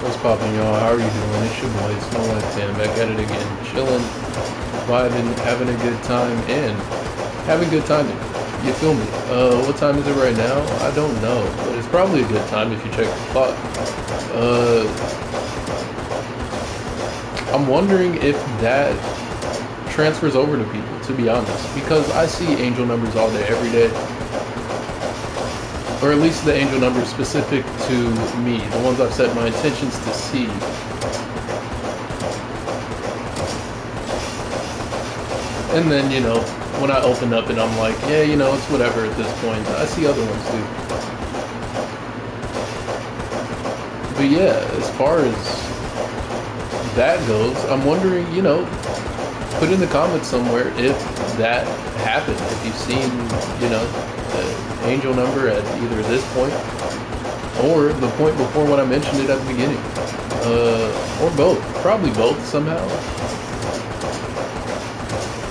What's poppin', y'all? How are you doing? It's your boy, Snow Life 10, back at it again, chilling, vibing, having a good time, and having good timing. You feel me? What time is it right now? I don't know, but it's probably a good time if you check the clock. I'm wondering if that transfers over to people, to be honest, because I see angel numbers all day, every day. Or at least the angel numbers specific to me, the ones I've set my intentions to see. And then, you know, when I open up and I'm like, yeah, you know, it's whatever at this point, I see other ones too. But yeah, as far as that goes, I'm wondering, you know, put in the comments somewhere if that happened, if you've seen, you know, the angel number at either this point or the point before when I mentioned it at the beginning, or both, probably both somehow.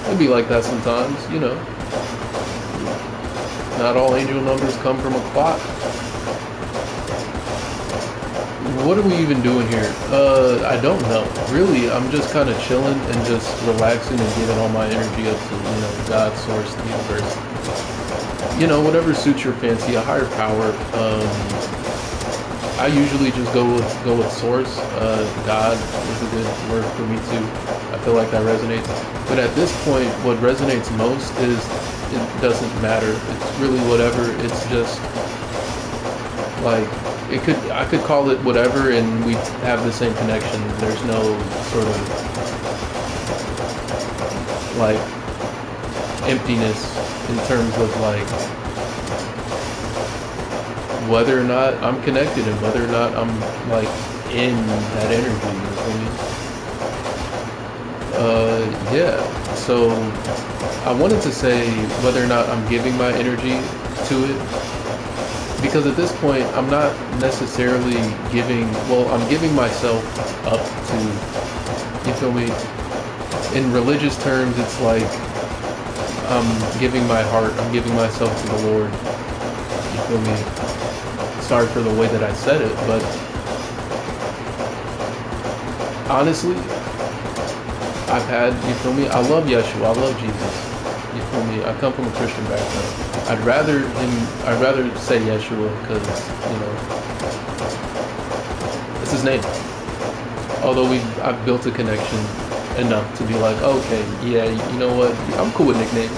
It'd be like that sometimes, you know. Not all angel numbers come from a clock. What are we even doing here? I don't know. Really, I'm just kind of chilling and just relaxing and giving all my energy up to, you know, God, source, the universe. You know, whatever suits your fancy, a higher power. I usually just go with source. God is a good word for me too. I feel like that resonates. But at this point, what resonates most is it doesn't matter. It's really whatever. It's just like I could call it whatever, and we have the same connection. There's no sort of like emptiness in terms of like whether or not I'm connected and whether or not I'm like in that energy, you know what I mean? Yeah, so I wanted to say whether or not I'm giving my energy to it, because at this point I'm not necessarily giving, well, I'm giving myself up to, you feel me? In religious terms, it's like I'm giving my heart, I'm giving myself to the Lord, you feel me? Sorry for the way that I said it, but honestly, I've had, you feel me? I love Yeshua, I love Jesus, you feel me? I come from a Christian background. I'd rather say Yeshua because, you know, it's his name. Although I've built a connection enough to be like, okay, yeah, you know what? I'm cool with nicknames.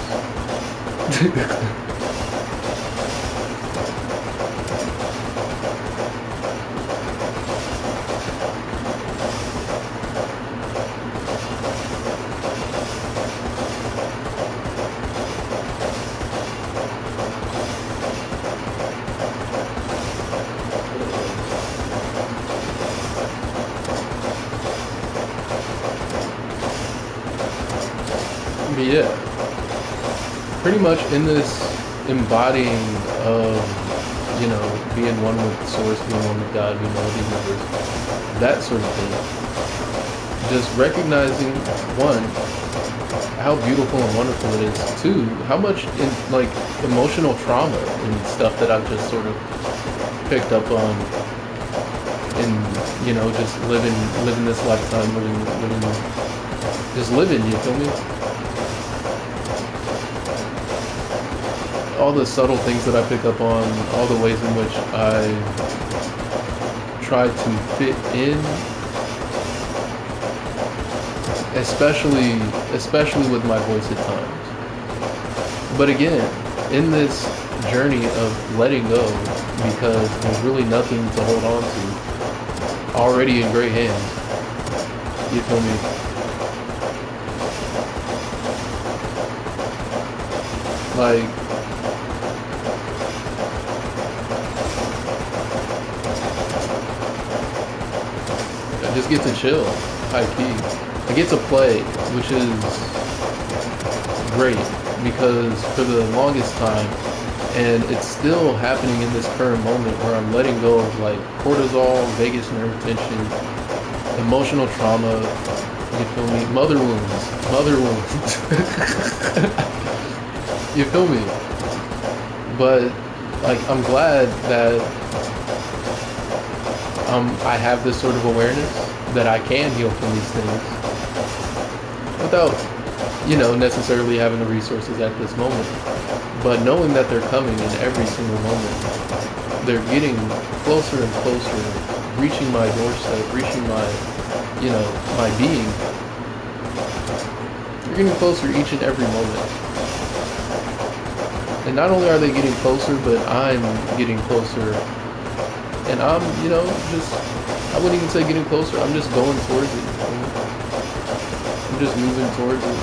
But yeah, pretty much in this embodying of, you know, being one with Source, being one with God, being one with the universe, that sort of thing. Just recognizing, one, how beautiful and wonderful it is. Two, how much in like emotional trauma and stuff that I've just sort of picked up on in, you know, just living this lifetime, just living, you feel me? All the subtle things that I pick up on, all the ways in which I try to fit in, especially with my voice at times. But again, in this journey of letting go, because there's really nothing to hold on to, already in great hands, you feel me? Like, I just get to chill, high key. I get to play, which is great, because for the longest time, and it's still happening in this current moment where I'm letting go of like cortisol, vagus nerve tension, emotional trauma, you feel me? Mother wounds. You feel me? But like, I'm glad that I have this sort of awareness that I can heal from these things without, you know, necessarily having the resources at this moment. But knowing that they're coming in every single moment, they're getting closer and closer, reaching my doorstep, reaching my, you know, my being. They're getting closer each and every moment. And not only are they getting closer, but I'm getting closer. And I'm, you know, just, I wouldn't even say getting closer, I'm just going towards it. I'm just moving towards it.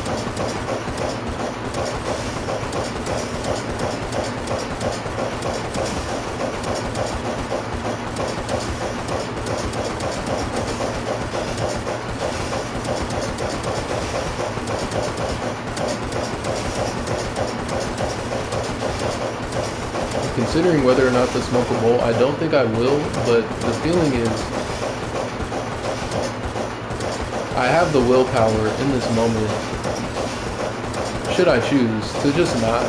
Considering whether or not to smoke a bowl, I don't think I will, but the feeling is I have the willpower in this moment, should I choose, to just not.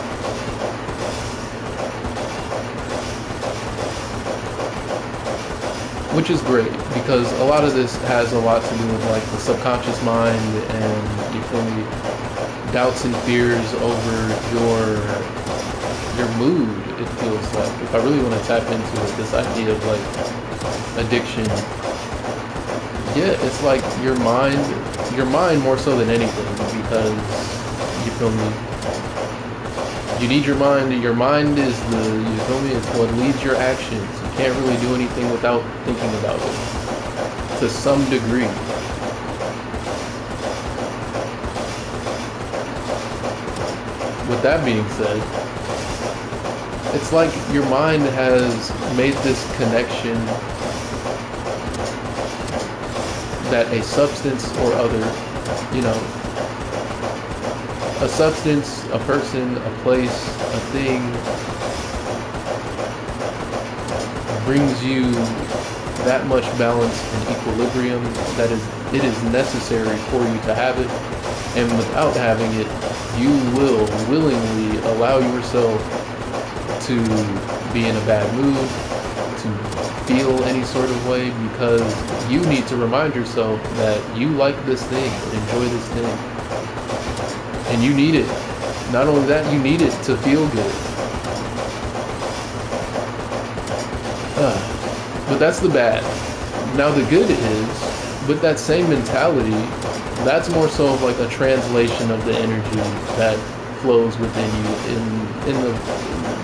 Which is great, because a lot of this has a lot to do with like the subconscious mind and, you feel me, doubts and fears over your mood, it feels like. If I really want to tap into it, this idea of like addiction, yeah, it's like your mind more so than anything, because, you feel me, you need your mind is the, you feel me, it's what leads your actions. You can't really do anything without thinking about it, to some degree. With that being said, it's like your mind has made this connection that a substance or other, you know, a substance, a person, a place, a thing brings you that much balance and equilibrium that it is necessary for you to have it, and without having it, you will willingly allow yourself to be in a bad mood, to feel any sort of way, because you need to remind yourself that you like this thing, enjoy this thing, and you need it. Not only that, you need it to feel good. But that's the bad. Now the good is, with that same mentality, that's more so of like a translation of the energy that flows within you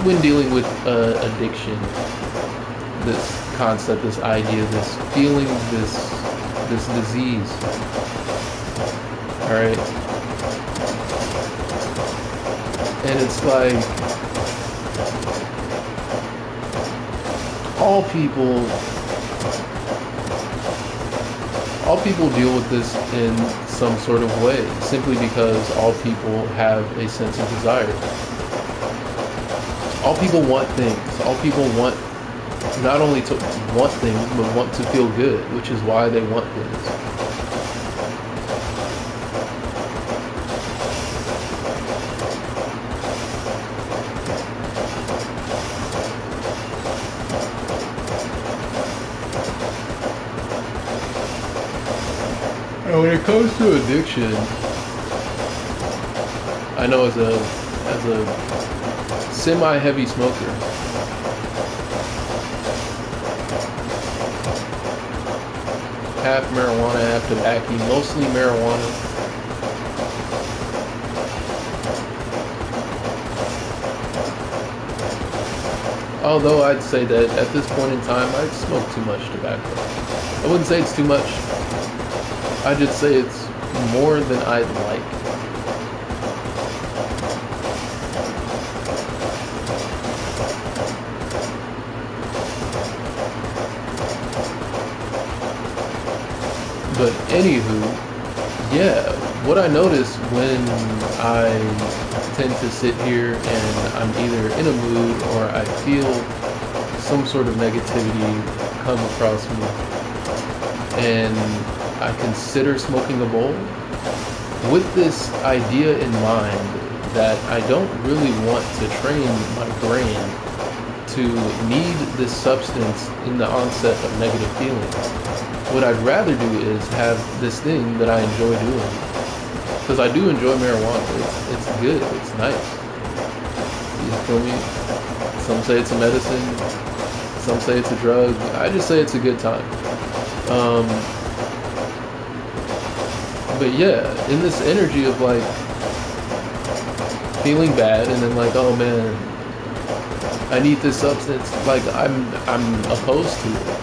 when dealing with addiction, this concept, this idea, this feeling, this disease. All right, and it's like all people deal with this in some sort of way, simply because all people have a sense of desire. All people want things. All people want not only to want things, but want to feel good, which is why they want things. And when it comes to addiction, I know as a semi-heavy smoker, half marijuana, half tobacco, mostly marijuana. Although I'd say that at this point in time, I smoke too much tobacco. I wouldn't say it's too much. I'd just say it's more than I'd like. But anywho, yeah, what I notice when I tend to sit here and I'm either in a mood or I feel some sort of negativity come across me and I consider smoking a bowl with this idea in mind that I don't really want to train my brain to need this substance in the onset of negative feelings. What I'd rather do is have this thing that I enjoy doing. Because I do enjoy marijuana. It's good. It's nice. You feel me? Some say it's a medicine. Some say it's a drug. I just say it's a good time. But yeah, in this energy of like feeling bad and then like, oh man, I need this substance. Like I'm opposed to it.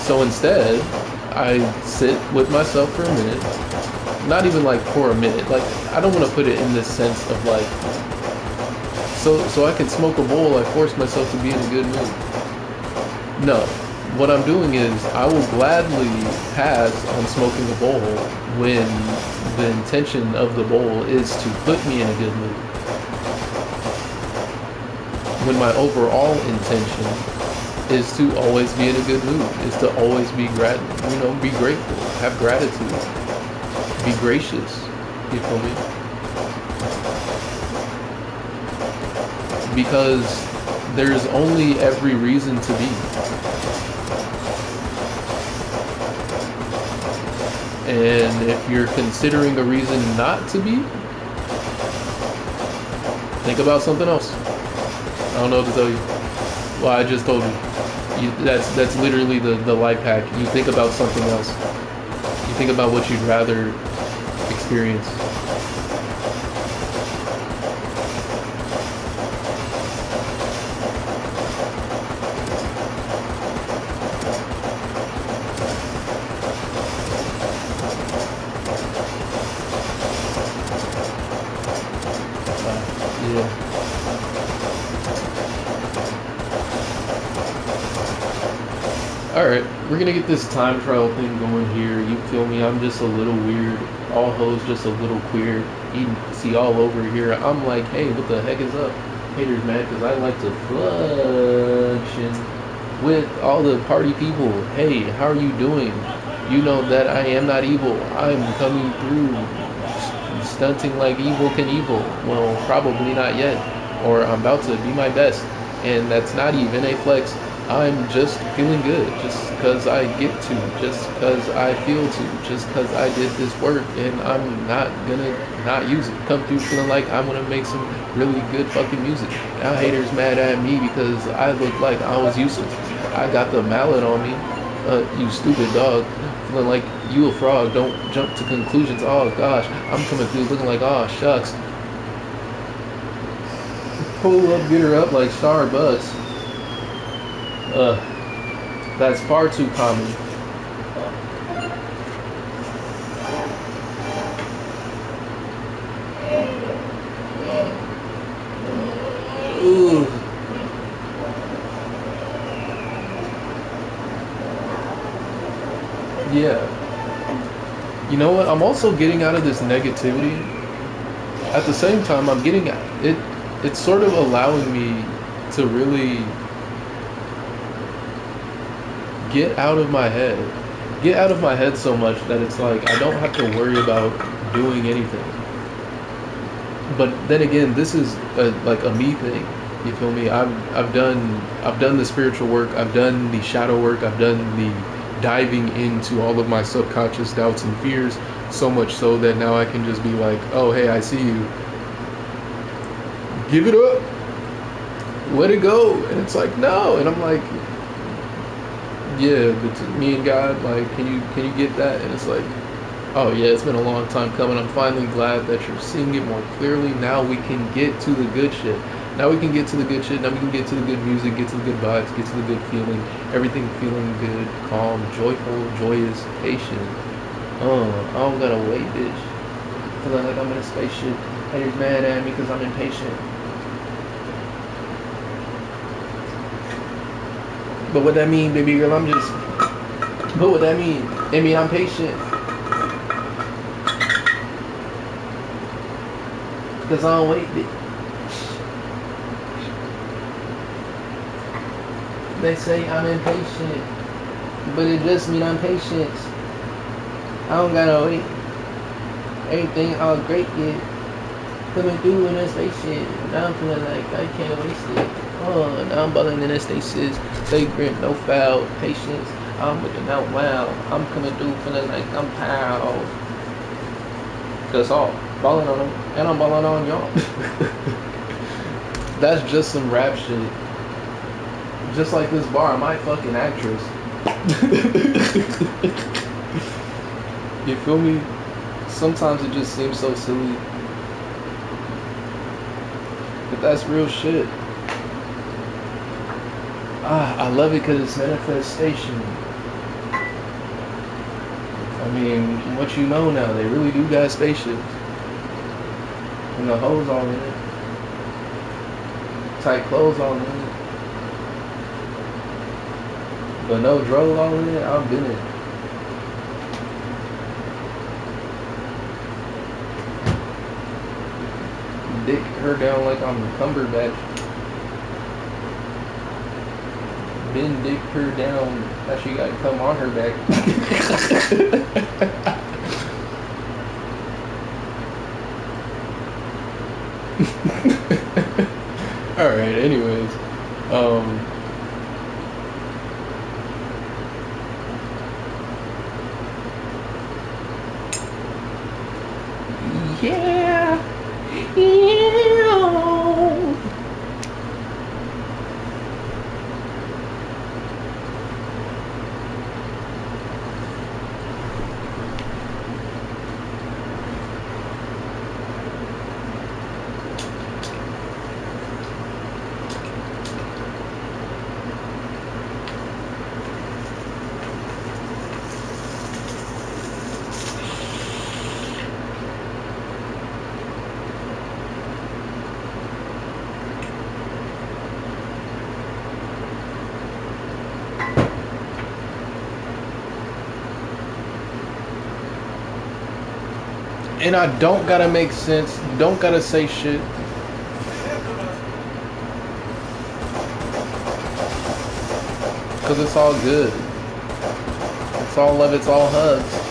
So instead, I sit with myself for a minute. Not even like for a minute. Like I don't want to put it in this sense of like, so I can smoke a bowl. I force myself to be in a good mood. No, what I'm doing is I will gladly pass on smoking a bowl when the intention of the bowl is to put me in a good mood. When my overall intention is to always be in a good mood, is to always be be grateful, have gratitude, be gracious, you feel me? Because there's only every reason to be. And if you're considering a reason not to be, think about something else. I don't know what to tell you. Well, I just told you. That's literally the life hack. You think about something else. You think about what you'd rather experience. Yeah. Alright, we're gonna get this time trial thing going here. You feel me? I'm just a little weird. All hoes just a little queer. You can see all over here. I'm like, hey, what the heck is up? Haters mad because I like to function with all the party people. Hey, how are you doing? You know that I am not evil. I'm coming through stunting like Evil Knievel. Well, probably not yet. Or I'm about to be my best. And that's not even a flex. I'm just feeling good, just because I get to, just because I feel to, just because I did this work, and I'm not gonna not use it. Come through feeling like I'm gonna make some really good fucking music. Now haters mad at me because I look like I was useless. I got the mallet on me, you stupid dog. Feeling like you a frog, don't jump to conclusions. Oh gosh, I'm coming through looking like, oh shucks. Pull up, get her up like Starbucks. That's far too common. Ooh. Yeah. You know what? I'm also getting out of this negativity. At the same time, I'm getting it. It's sort of allowing me to really get out of my head. Get out of my head so much that it's like I don't have to worry about doing anything. But then again, this is like a me thing. You feel me? I've done the spiritual work. I've done the shadow work. I've done the diving into all of my subconscious doubts and fears, so much so that now I can just be like, oh hey, I see you. Give it up. Let it go. And it's like no. And I'm like, yeah, but me and God, like, can you get that? And it's like, oh yeah, it's been a long time coming. I'm finally glad that you're seeing it more clearly. Now we can get to the good shit. Now we can get to the good shit. Now we can get to the good music, get to the good vibes, get to the good feeling. Everything feeling good, calm, joyful, joyous, patient. I don't gotta wait, bitch. Feeling like I'm in a spaceship. Haters mad at me because I'm impatient. But what that mean, baby girl? But what that mean? I mean, I'm patient. Because I don't wait, bitch. They say I'm impatient, but it just means I'm patient. I don't gotta wait. Everything all great, yeah. Coming through in a spaceship. Now I'm feeling like I can't waste it. Now I'm balling in a stasis. Flagrant, no foul, patience. I'm looking out wow. I'm coming through feeling like I'm pow. That's all. Balling on them, and I'm balling on y'all. That's just some rap shit. Just like this bar, my fucking actress. You feel me? Sometimes it just seems so silly. But that's real shit. I love it because it's manifestation. I mean, what you know now, they really do got spaceships. And the hoes all in it. Tight clothes all in it. But no drove all in it, I've been it. Dick her down like I'm Cumberbatch. Been dick her down, now she gotta come on her back. Alright, anyways. Yeah. And I don't gotta make sense, don't gotta say shit. Cause it's all good. It's all love, it's all hugs.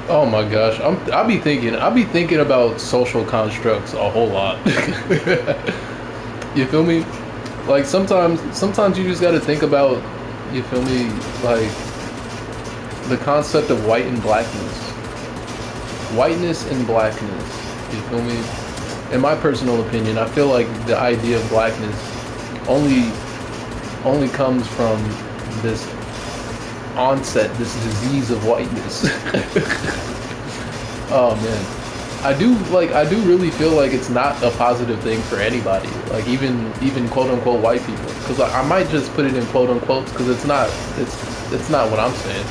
Oh my gosh, I'll be thinking about social constructs a whole lot. You feel me? Like sometimes you just got to think about, you feel me, like the concept of white and blackness. Whiteness and blackness. You feel me? In my personal opinion, I feel like the idea of blackness only only comes from this onset, this disease of whiteness. Oh man, I do really feel like it's not a positive thing for anybody. Like even quote unquote white people, because I might just put it in quote unquote because it's not what I'm saying.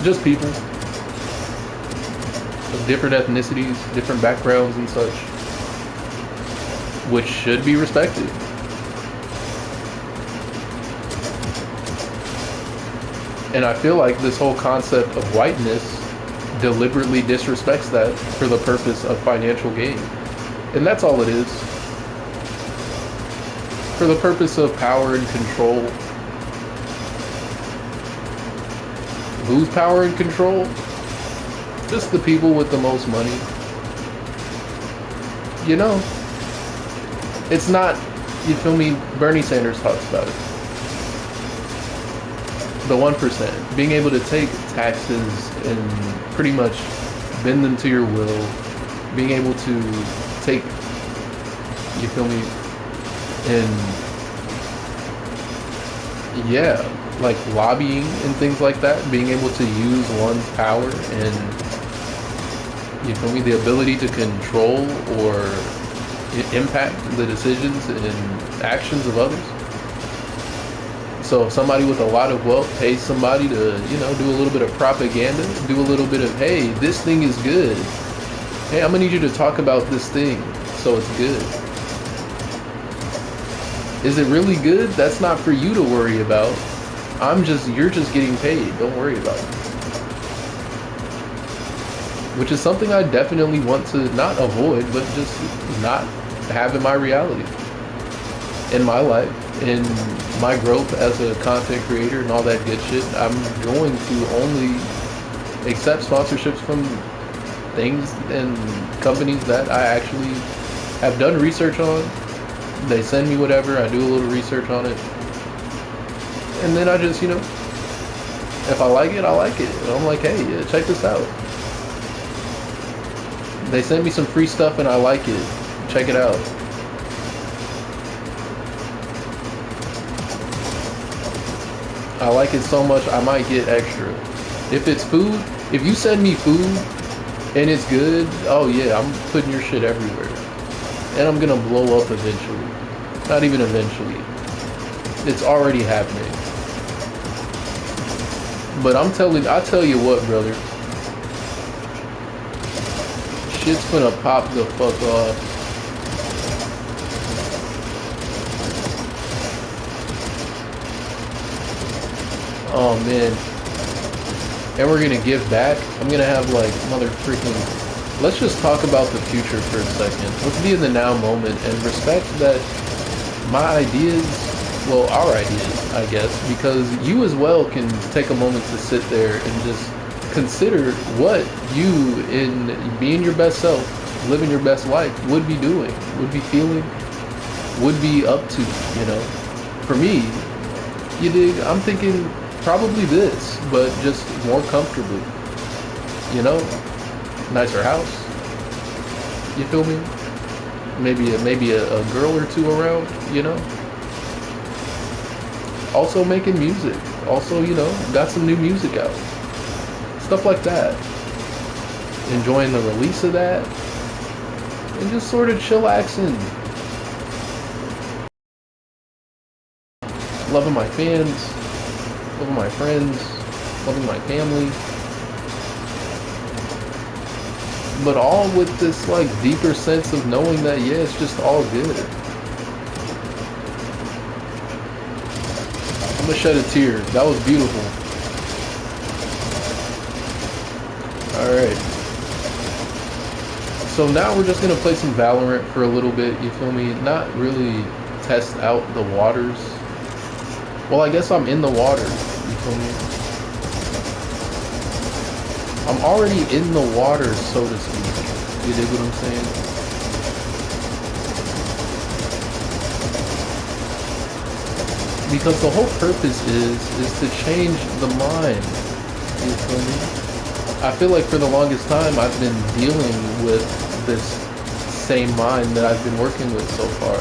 Just people of different ethnicities, different backgrounds and such, which should be respected. And I feel like this whole concept of whiteness deliberately disrespects that for the purpose of financial gain. And that's all it is. For the purpose of power and control. Who's power and control? Just the people with the most money. You know, it's not, you feel me, Bernie Sanders talks about it. The 1%, being able to take taxes and pretty much bend them to your will, being able to take, you feel me, and yeah, like lobbying and things like that, being able to use one's power and, you feel me, the ability to control or impact the decisions and actions of others. So if somebody with a lot of wealth pays somebody to, you know, do a little bit of propaganda, do a little bit of, hey, this thing is good. Hey, I'm gonna need you to talk about this thing so it's good. Is it really good? That's not for you to worry about. You're just getting paid. Don't worry about it. Which is something I definitely want to not avoid, but just not have in my reality, in my life. In my growth as a content creator and all that good shit, I'm going to only accept sponsorships from things and companies that I actually have done research on. They send me whatever, I do a little research on it, and then I just, you know, if I like it, I like it. And I'm like, hey, yeah, check this out. They send me some free stuff and I like it. Check it out. I like it so much, I might get extra. If it's food, if you send me food and it's good, oh yeah, I'm putting your shit everywhere. And I'm gonna blow up eventually. Not even eventually. It's already happening. But I tell you what, brother. Shit's gonna pop the fuck off. Oh man. And we're gonna give back. I'm gonna have like mother freaking. Let's just talk about the future for a second. Let's be in the now moment and respect that my ideas, well, our ideas, I guess, because you as well can take a moment to sit there and just consider what you, in being your best self, living your best life, would be doing, would be feeling, would be up to, you know. For me, you dig, I'm thinking probably this, but just more comfortably, you know, nicer house, you feel me? Maybe a girl or two around, you know. Also making music, also, you know, got some new music out, stuff like that. Enjoying the release of that, and just sort of chillaxing. Loving my fans, loving my friends, loving my family. But all with this like deeper sense of knowing that, yeah, it's just all good. I'm gonna shed a tear. That was beautiful. Alright. So now we're just gonna play some Valorant for a little bit, you feel me? Not really test out the waters. Well, I guess I'm in the water, you feel me? I'm already in the water, so to speak. You dig what I'm saying? Because the whole purpose is to change the mind. You feel me? I feel like for the longest time I've been dealing with this same mind that I've been working with so far.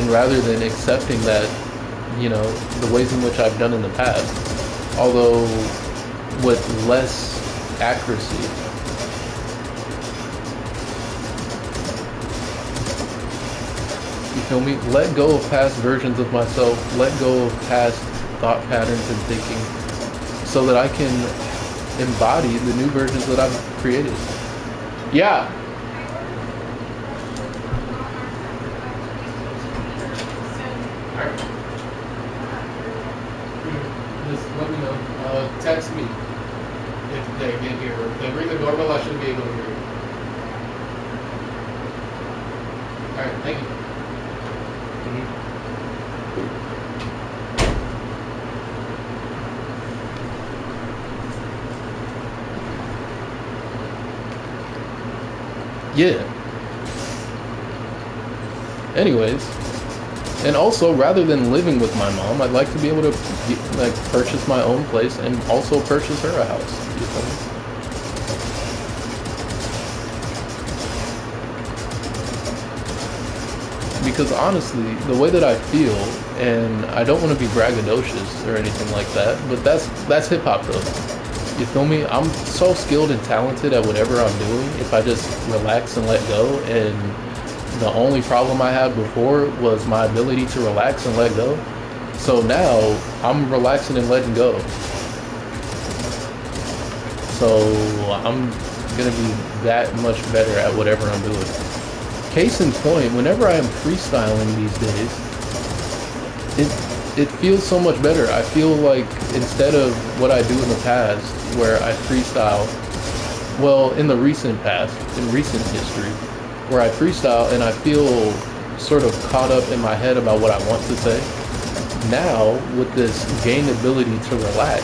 And rather than accepting that, you know, the ways in which I've done in the past, although with less accuracy. You feel me? Let go of past versions of myself, let go of past thought patterns and thinking, so that I can embody the new versions that I've created. Yeah. Just let me know. Text me if they get here. If they ring the doorbell, I should be able to hear you. Alright, thank you. Yeah. Anyways, and also rather than living with my mom, I'd like to be able to like purchase my own place and also purchase her a house. You feel me? Because honestly, the way that I feel, and I don't want to be braggadocious or anything like that, but that's hip hop though. You feel me? I'm so skilled and talented at whatever I'm doing if I just relax and let go. And the only problem I had before was my ability to relax and let go. So now I'm relaxing and letting go. So I'm gonna be that much better at whatever I'm doing. Case in point, whenever I am freestyling these days, it feels so much better. I feel like instead of what I do in the past, where I freestyle, well, in the recent past, in recent history, where I freestyle and I feel sort of caught up in my head about what I want to say. Now, with this gained ability to relax,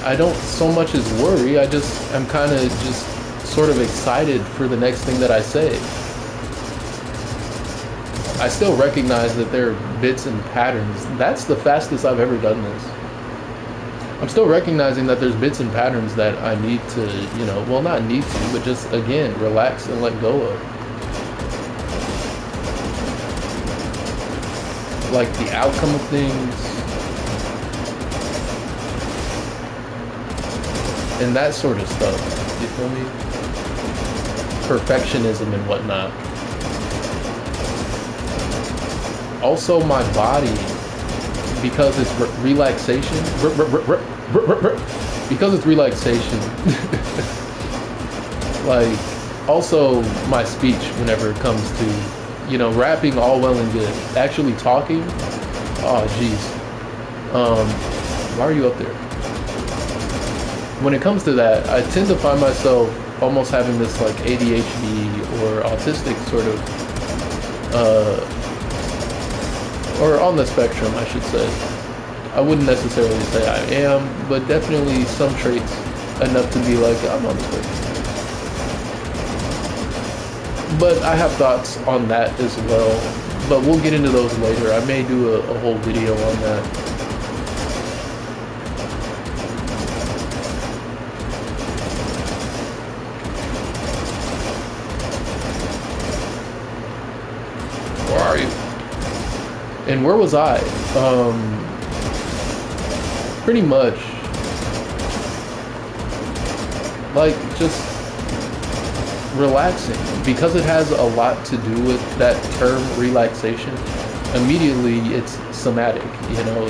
I don't so much as worry, I'm kind of just sort of excited for the next thing that I say. I still recognize that there are bits and patterns. That's the fastest I've ever done this. I'm still recognizing that there's bits and patterns that I need to, you know, well, not need to, but just, again, relax and let go of. Like the outcome of things. And that sort of stuff. You feel me? Perfectionism and whatnot. Also my body, because it's relaxation, because it's relaxation, like also my speech whenever it comes to, you know, rapping, all well and good, actually talking, oh geez, why are you up there? When it comes to that, I tend to find myself almost having this like ADHD or autistic sort of or on the spectrum, I should say. I wouldn't necessarily say I am, but definitely some traits enough to be like, I'm on the spectrum. But I have thoughts on that as well, but we'll get into those later. I may do a whole video on that. Where are you? And where was I? Pretty much like just relaxing, because it has a lot to do with that term relaxation. Immediately it's somatic, you know,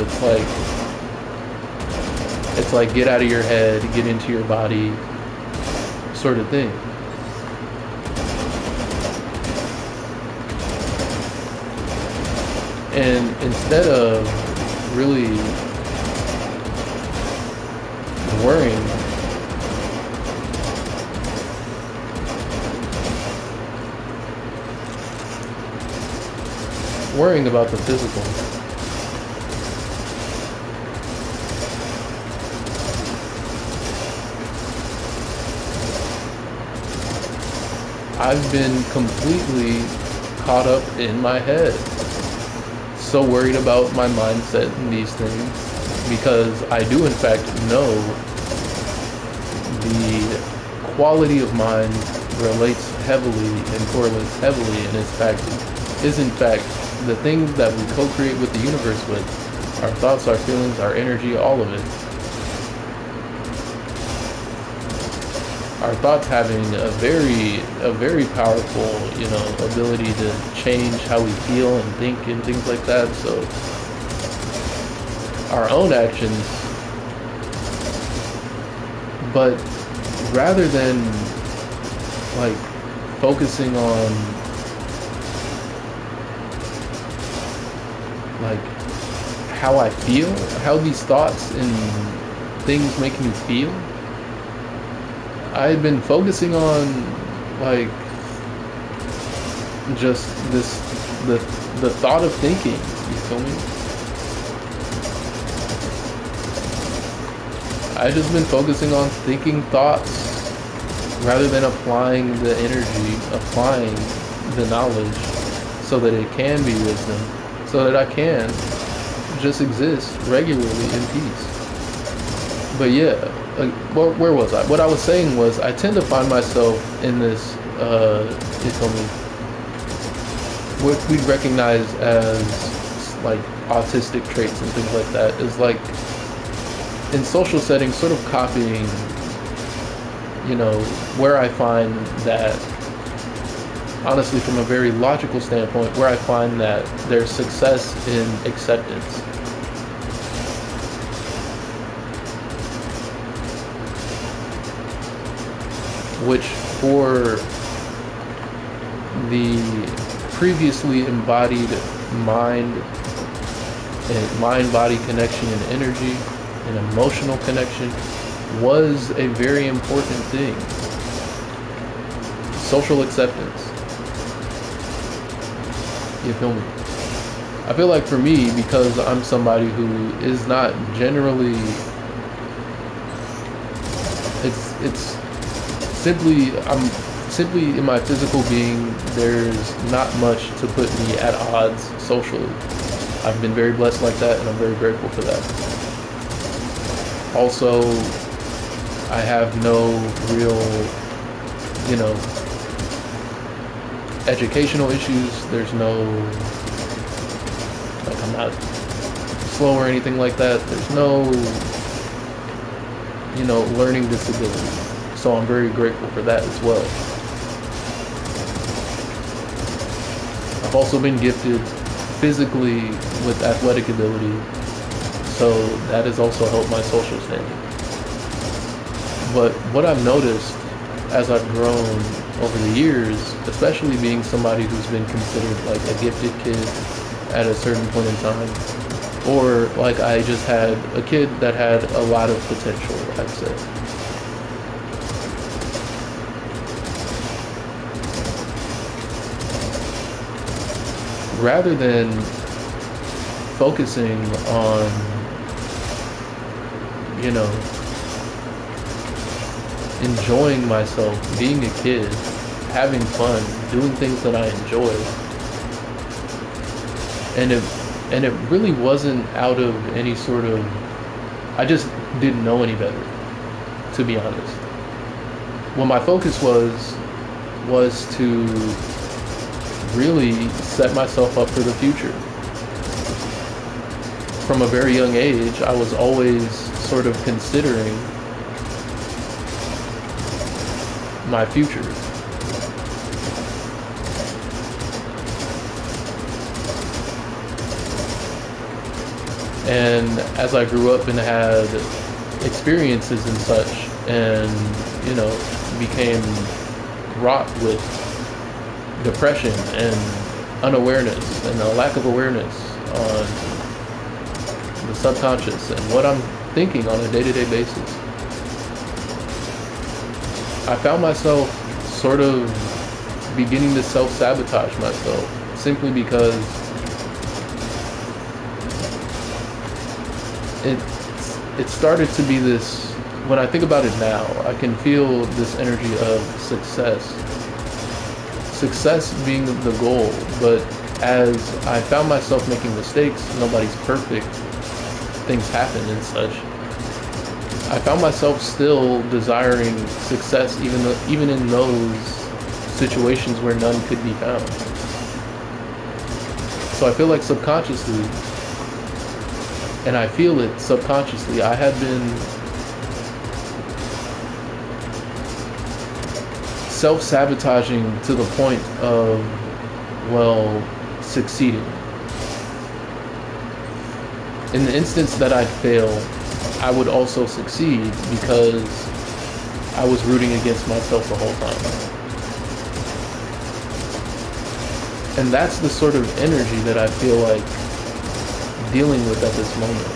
it's like get out of your head, get into your body sort of thing. And instead of really worrying about the physical, I've been completely caught up in my head. So worried about my mindset and these things because I do in fact know the quality of mind relates heavily and correlates heavily and is in fact the things that we co-create with the universe with, our thoughts, our feelings, our energy, all of it. Our thoughts having a very powerful, ability to change how we feel and think and things like that. So our own actions, but rather than like focusing on like how I feel, how these thoughts and things make me feel, I had been focusing on like just the thought of thinking, you feel me? I've just been focusing on thinking thoughts rather than applying the energy, applying the knowledge so that it can be wisdom, so that I can just exist regularly in peace. But yeah, like, where was I? What I was saying was I tend to find myself in this, you feel me, what we'd recognize as like autistic traits and things like that is like in social settings sort of copying, where I find that, honestly, from a very logical standpoint, where I find that there's success in acceptance. Which for the previously embodied mind and mind-body connection and energy and emotional connection was a very important thing. Social acceptance. You feel me? I feel like for me, because I'm somebody who is not generally, I'm simply in my physical being, there's not much to put me at odds socially. I've been very blessed like that, and I'm very grateful for that. Also, I have no real, educational issues. There's no, like, I'm not slow or anything like that. There's no, learning disability. So I'm very grateful for that as well. I've also been gifted physically with athletic ability, so that has also helped my social standing. But what I've noticed as I've grown over the years, especially being somebody who's been considered like a gifted kid at a certain point in time, or like I just had a kid that had a lot of potential, I'd say. Rather than focusing on, enjoying myself, being a kid, having fun, doing things that I enjoy, and it really wasn't out of any sort of, I just didn't know any better, to be honest. What my focus was to really set myself up for the future. From a very young age, I was always sort of considering my future. And as I grew up and had experiences and such, and became wrought with depression and unawareness and a lack of awareness on the subconscious and what I'm thinking on a day-to-day basis, I found myself sort of beginning to self-sabotage myself simply because it started to be this, when I think about it now, I can feel this energy of success success being the goal, but as I found myself making mistakes, nobody's perfect, things happen and such. I found myself still desiring success even in those situations where none could be found. So I feel like subconsciously, and I feel it subconsciously, I had been self-sabotaging to the point of, well, succeeding. In the instance that I'd fail, I would also succeed because I was rooting against myself the whole time. And that's the sort of energy that I feel like dealing with at this moment.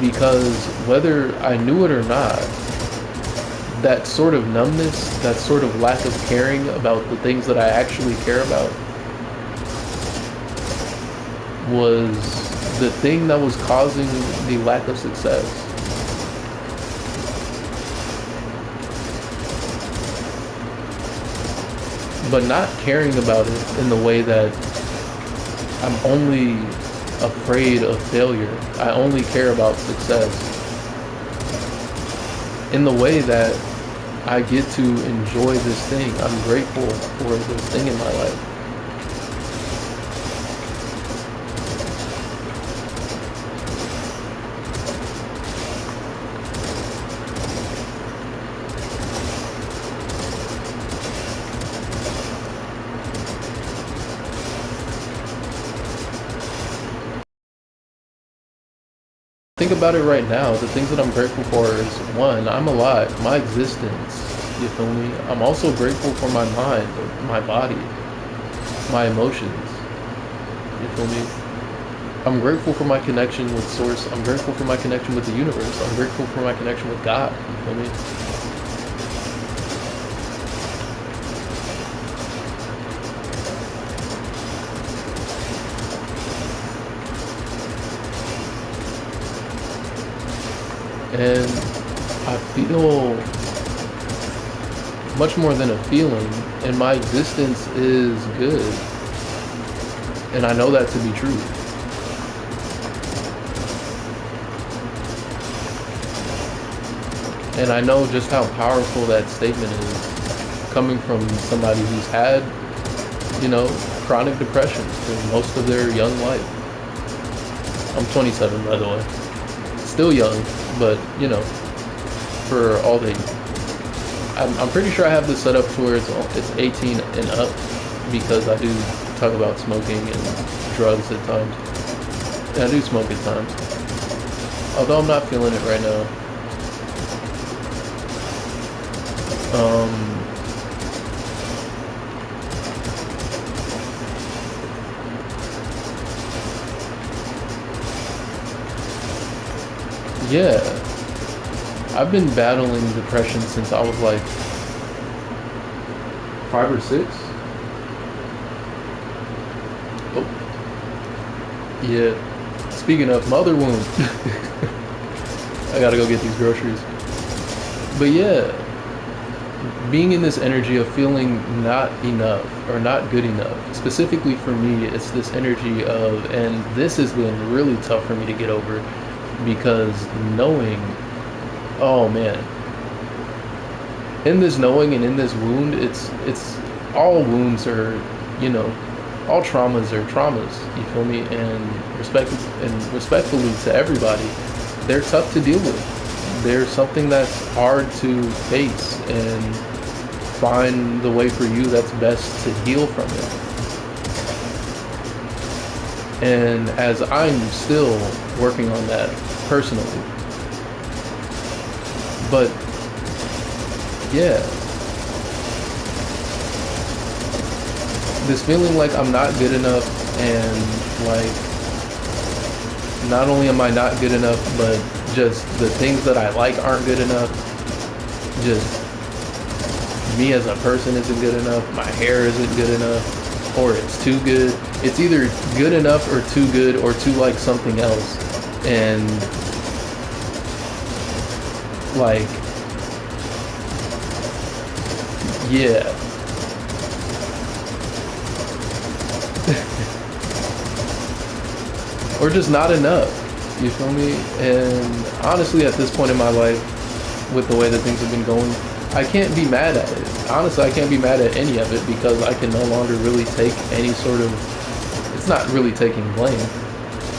Because whether I knew it or not, that sort of numbness, that sort of lack of caring about the things that I actually care about, was the thing that was causing the lack of success. But not caring about it in the way that I'm only afraid of failure. I only care about success. In the way that I get to enjoy this thing. I'm grateful for this thing in my life. Think about it right now. The things that I'm grateful for is, one, I'm alive, my existence, you feel me? I'm also grateful for my mind, my body, my emotions, you feel me? I'm grateful for my connection with Source. I'm grateful for my connection with the universe. I'm grateful for my connection with God, you feel me? And I feel much more than a feeling, and my existence is good. And I know that to be true. And I know just how powerful that statement is, coming from somebody who's had, chronic depression for most of their young life. I'm 27, by the way. Still young, but for all the, I'm pretty sure I have this set up to where it's 18 and up, because I do talk about smoking and drugs at times, and I do smoke at times, although I'm not feeling it right now. Yeah, I've been battling depression since I was like 5 or 6. Oh, yeah. Speaking of mother wound, I gotta go get these groceries. But yeah, being in this energy of feeling not enough or not good enough, specifically for me, it's this energy of, and this has been really tough for me to get over, because knowing, oh man, in this knowing and in this wound, it's all wounds are, all traumas are traumas, you feel me? And respectfully to everybody, they're tough to deal with. They're something that's hard to face and find the way for you that's best to heal from it. And as I'm still working on that personally, but yeah, this feeling like I'm not good enough, and like not only am I not good enough, but just the things that I like aren't good enough. Just me as a person isn't good enough. My hair isn't good enough, or it's too good. It's either good enough or too good or too like something else. And Like, yeah. Or just not enough. You feel me? And honestly, at this point in my life, with the way that things have been going, I can't be mad at it. Honestly, I can't be mad at any of it because I can no longer really take any sort of, it's not really taking blame,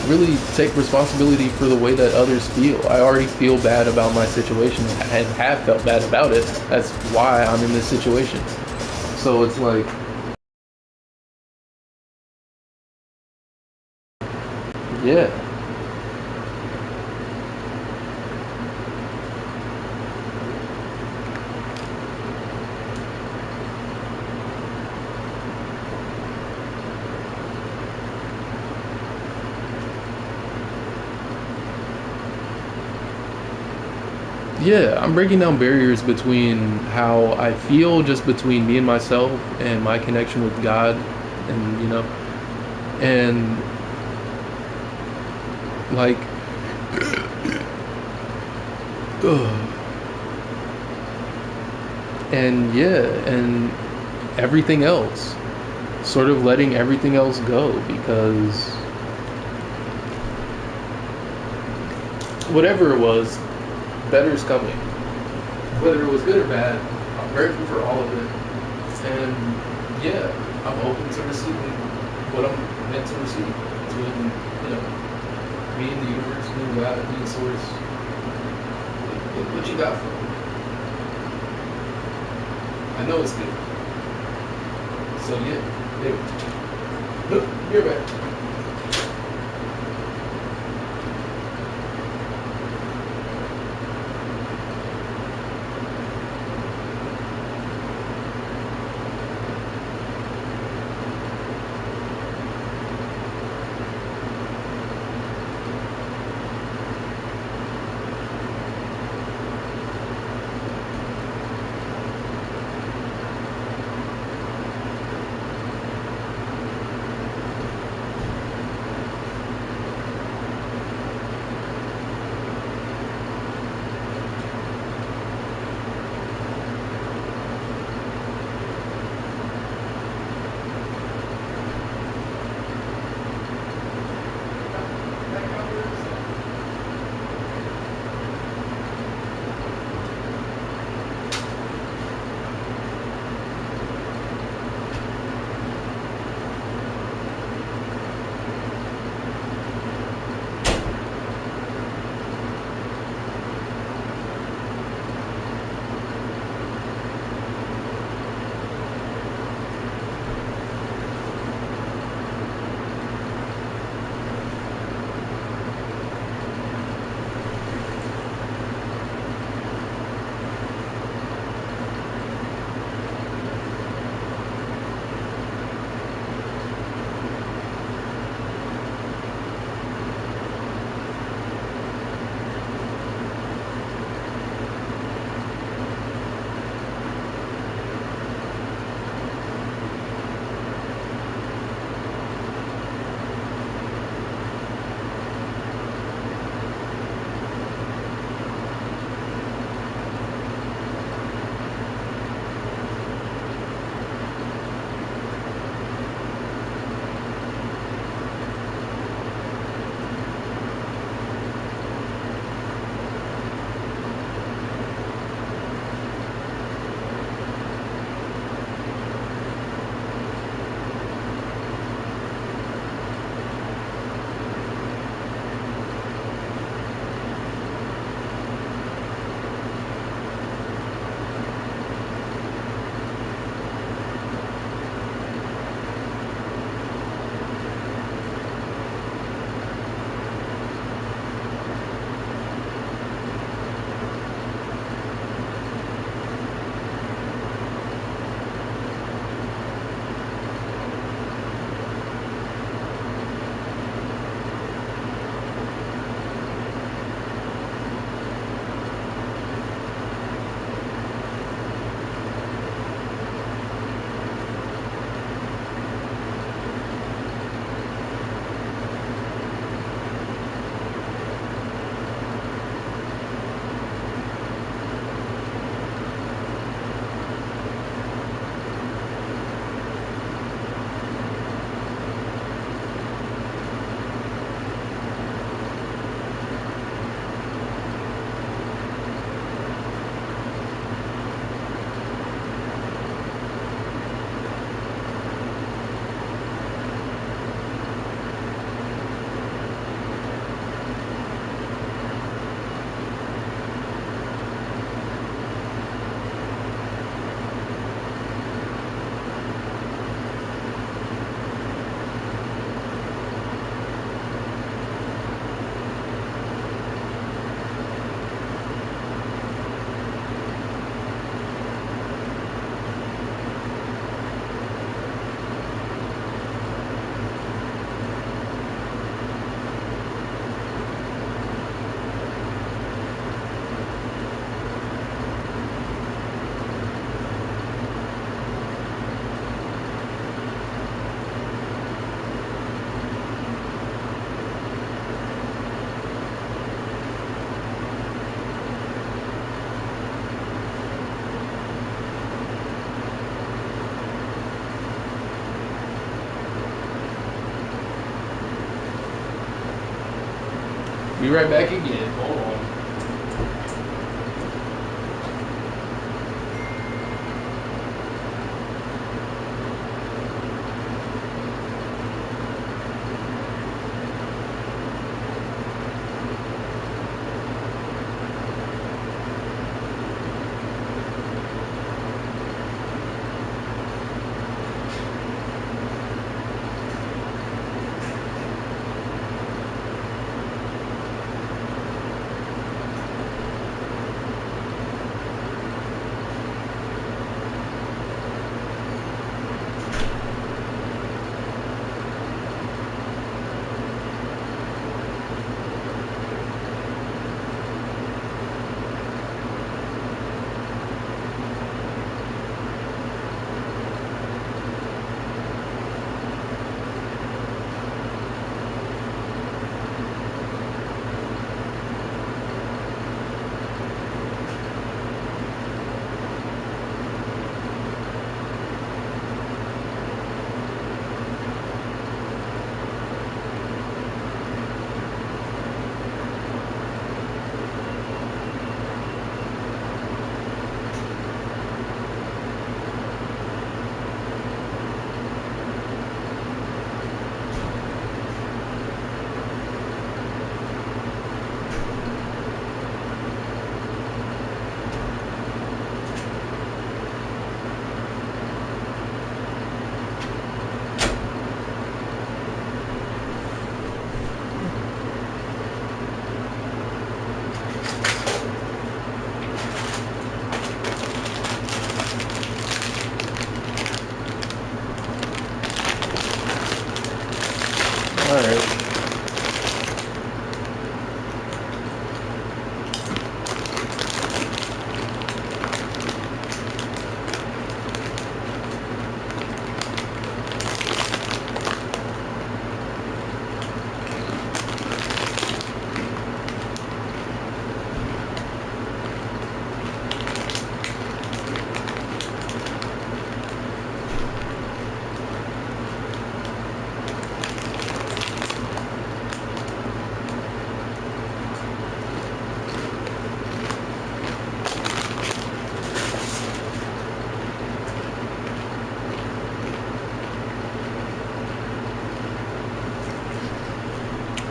really take responsibility for the way that others feel. I already feel bad about my situation and have felt bad about it. That's why I'm in this situation. So it's like, yeah. Yeah, I'm breaking down barriers between how I feel just between me and myself and my connection with God and and like ugh, and yeah, and everything else. Sort of letting everything else go because whatever it was, better's coming. Whether it was good or bad, I'm grateful for all of it. And yeah, I'm open to receiving what I'm meant to receive. Between, me and the universe, me and God, me and source. What you got for me? I know it's good. So yeah. Look, you're back. be right back again. Hold on. All right.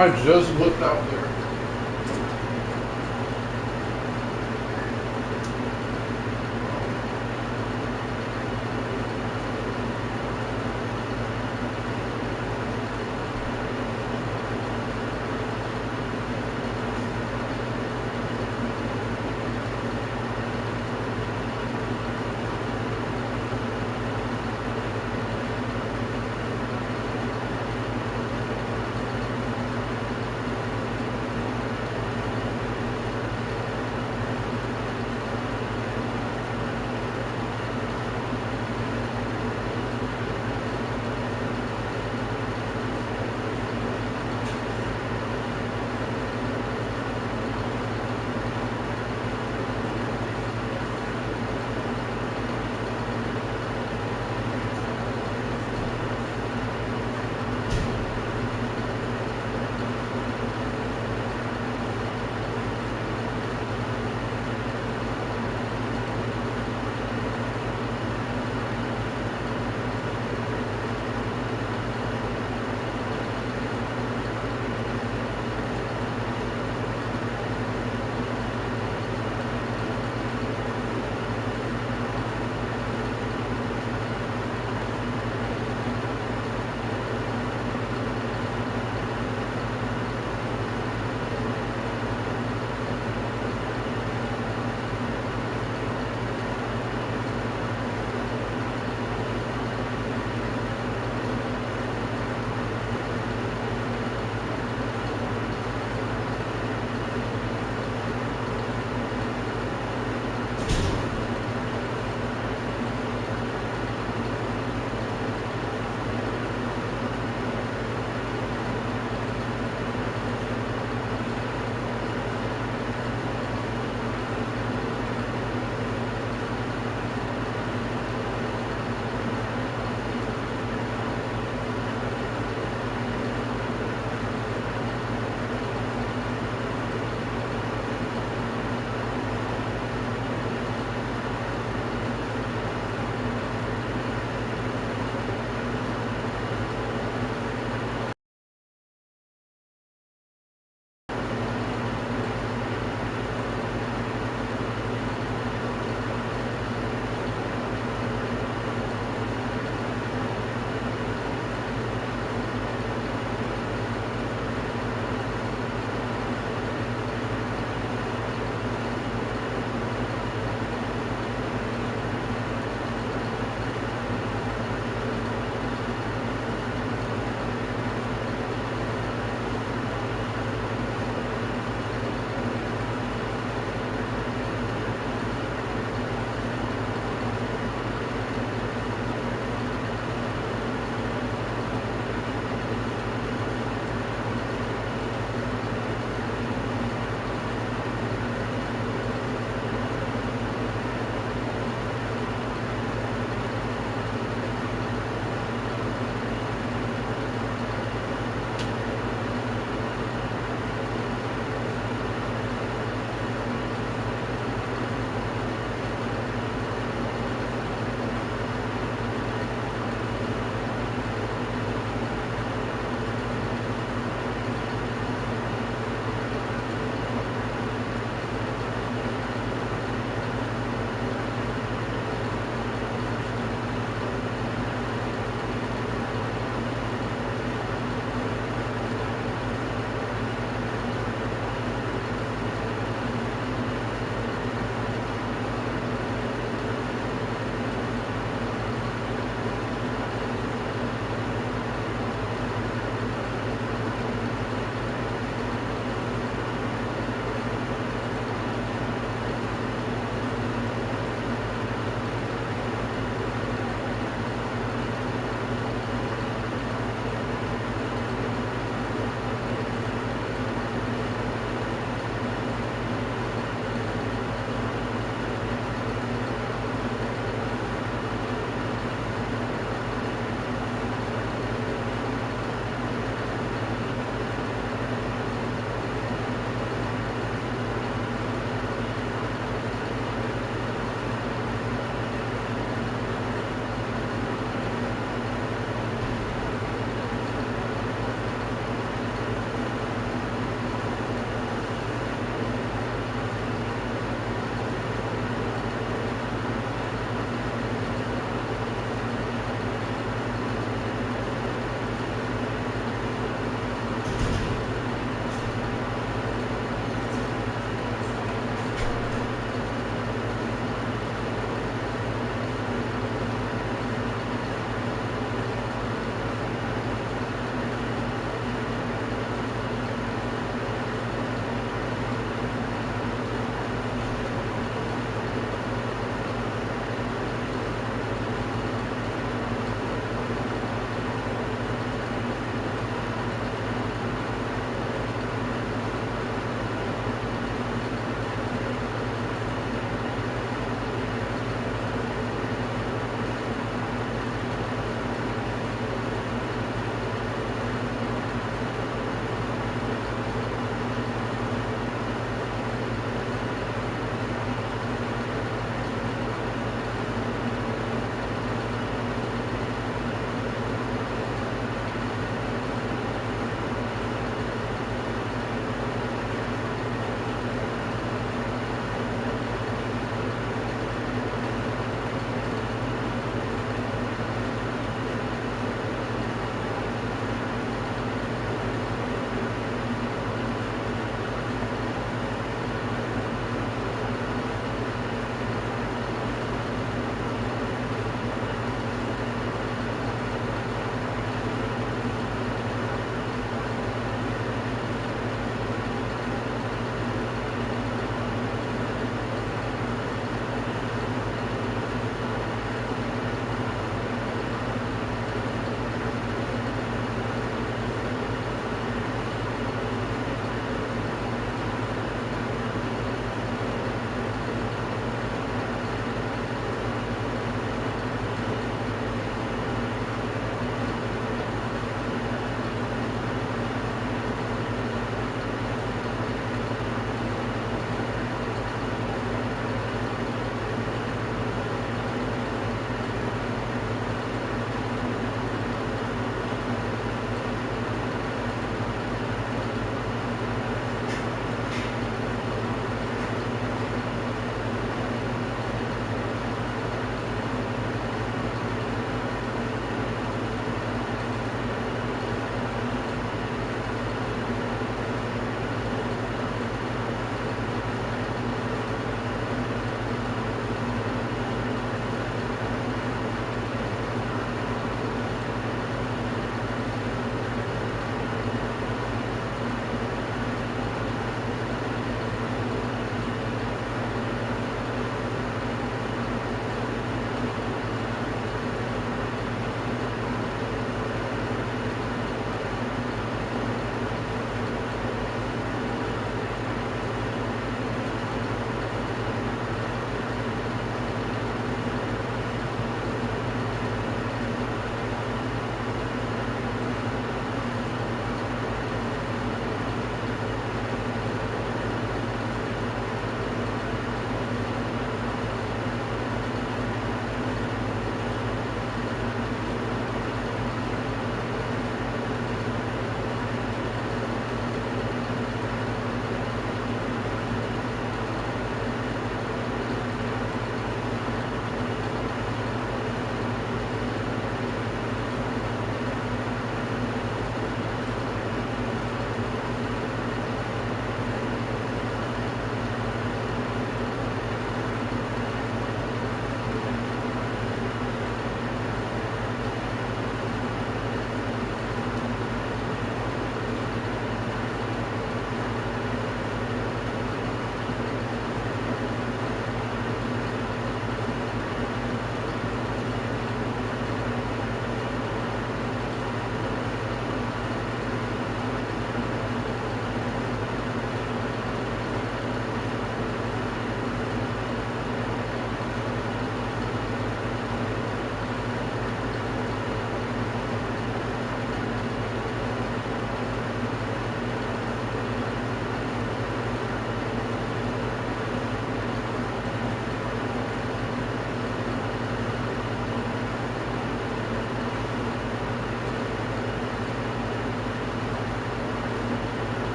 I just looked out there.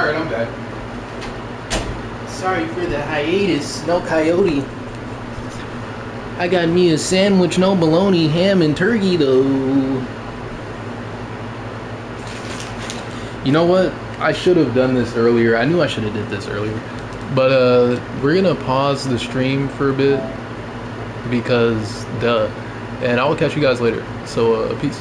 Alright, I'm back. Sorry for the hiatus. No coyote. I got me a sandwich, no bologna, ham, and turkey, though. You know what? I should have done this earlier. I knew I should have did this earlier. But we're gonna pause the stream for a bit because duh. And I will catch you guys later. So peace.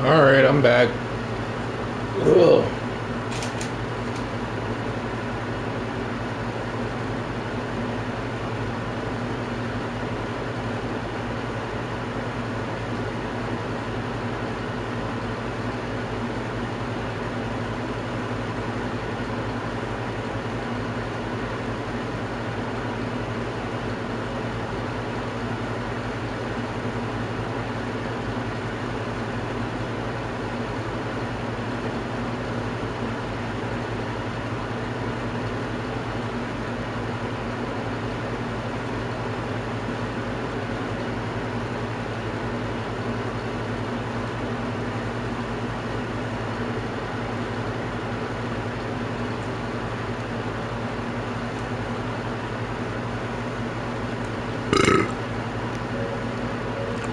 All right, I'm back. Ugh.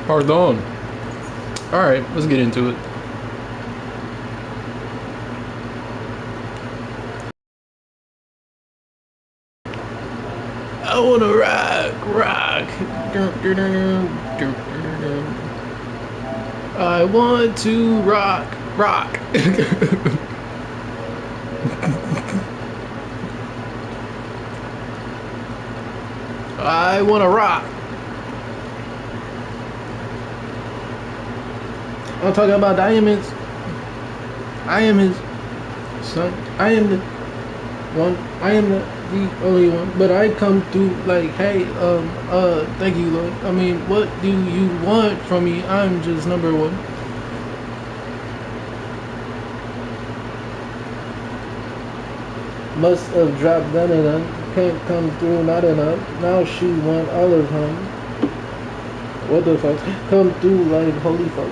Pardon. All right, let's get into it. I wanna rock. I want to rock. I wanna rock. I'm talking about diamonds. I am his son. I am the one. I am the only one. But I come through like, hey, thank you, Lord. I mean, what do you want from me? I'm just number one. Must have dropped none of them. Can't come through, not enough. Now she want all of him. What the fuck? Come through like holy fuck.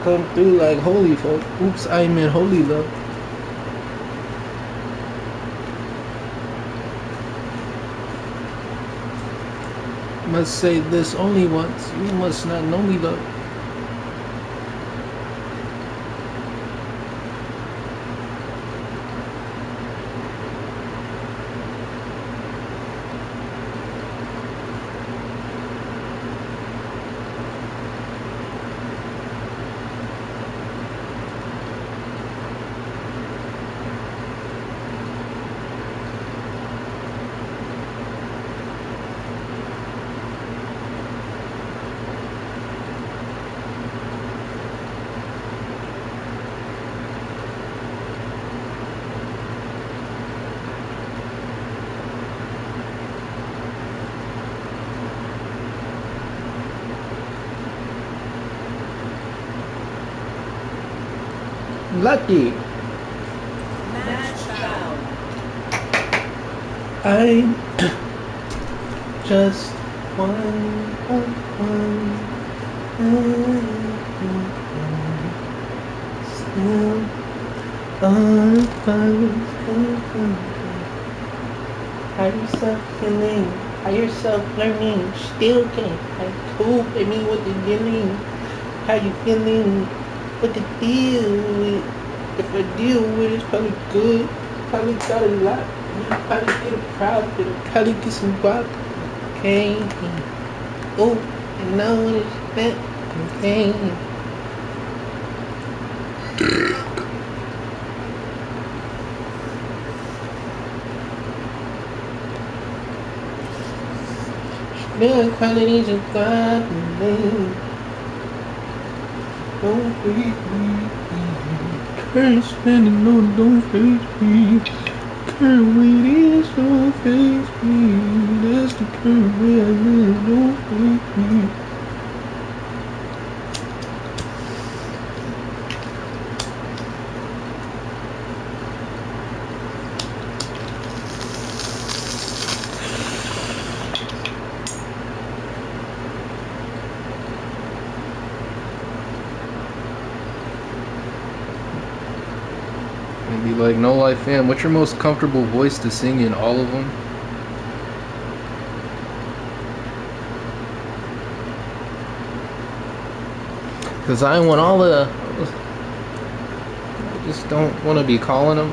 Come through like holy fuck. Oops, I meant holy love. Must say this only once. You must not know me, love. Lucky. I just one. Still on fire. How yourself feeling? How yourself learning? Still can't cope. I mean, what you doing? How you feeling? What to deal with? If I deal with it's probably good. Probably got a lot. Probably get a profit. Probably get some guap. Okay. Oh, and now what is that? Okay. Real qualities of God and don't face me. Current spending, no, don't face me. Current weight is don't face me. That's the current way I live, don't face me. Be like, no life fam, what's your most comfortable voice to sing in? All of them? Because I want all of the I just don't want to be calling them.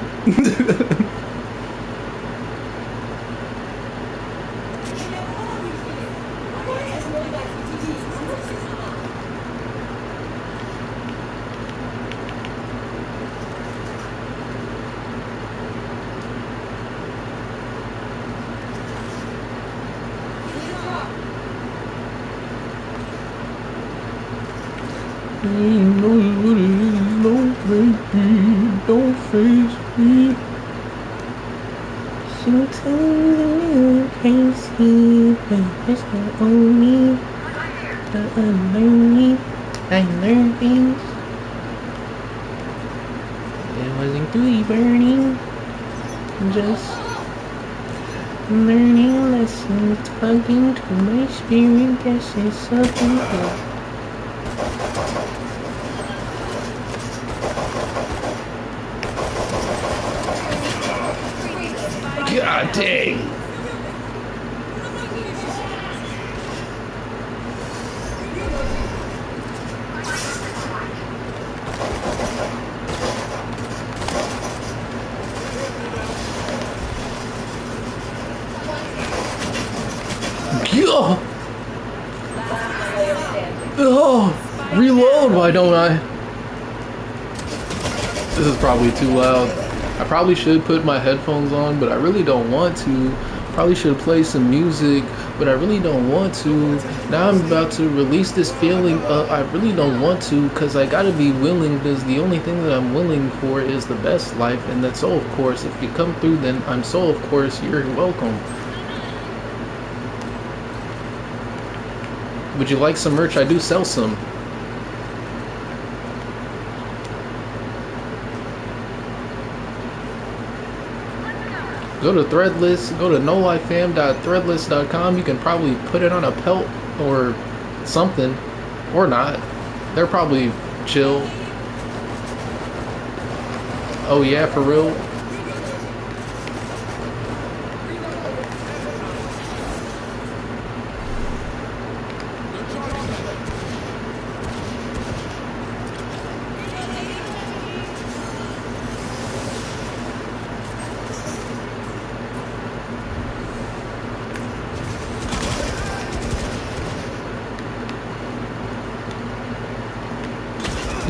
He knows what it is, don't baby, don't face me. Sometimes I can't see, but it's not on me. But I learned things. It wasn't really burning, just learning lessons, talking to my spirit, guess it's something good. God dang! Oh, reload, why don't I? This is probably too loud. I probably should put my headphones on, but I really don't want to. Probably should play some music, but I really don't want to. Now I'm about to release this feeling of I really don't want to, because I gotta be willing, because the only thing that I'm willing for is the best life, and that's so of course. If you come through, then I'm so of course you're welcome. Would you like some merch? I do sell some. Go to Threadless, go to nolifefam.threadless.com. You can probably put it on a pelt or something, or not. They're probably chill. Oh yeah, for real?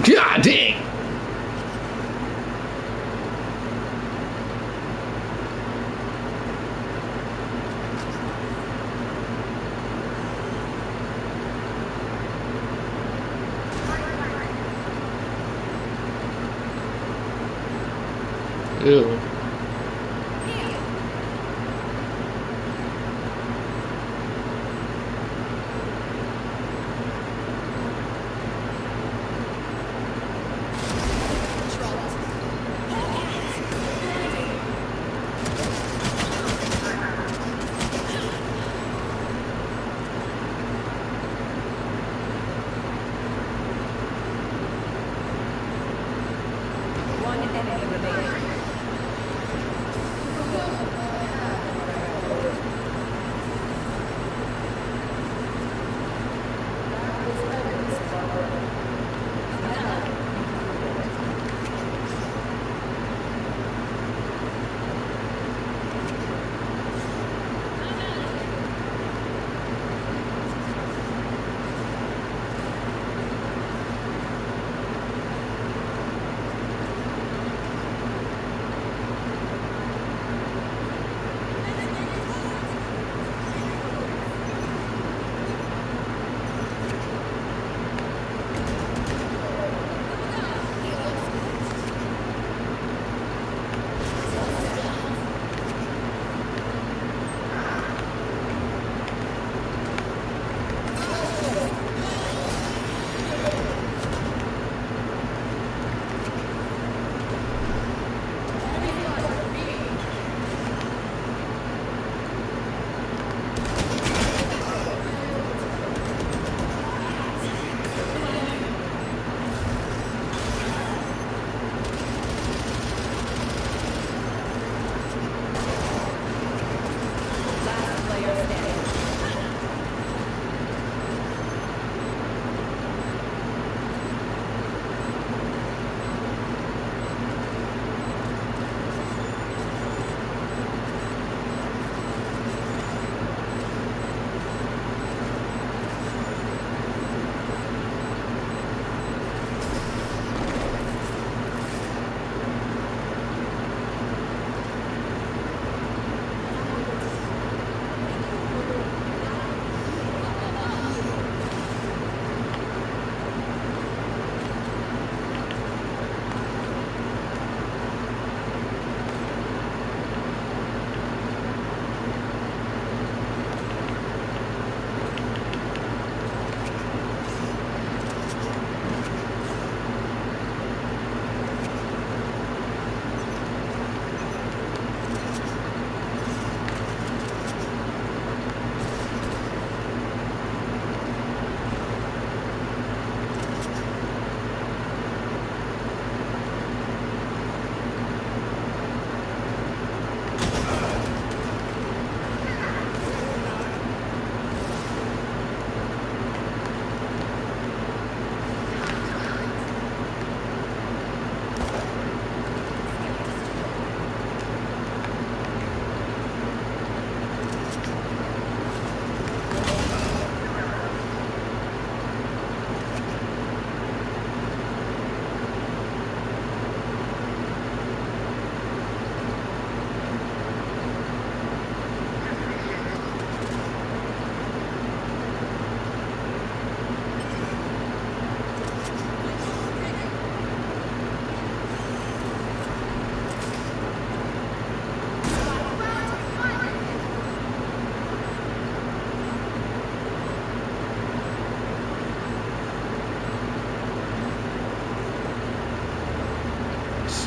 God dang! Ew. One enemy remaining.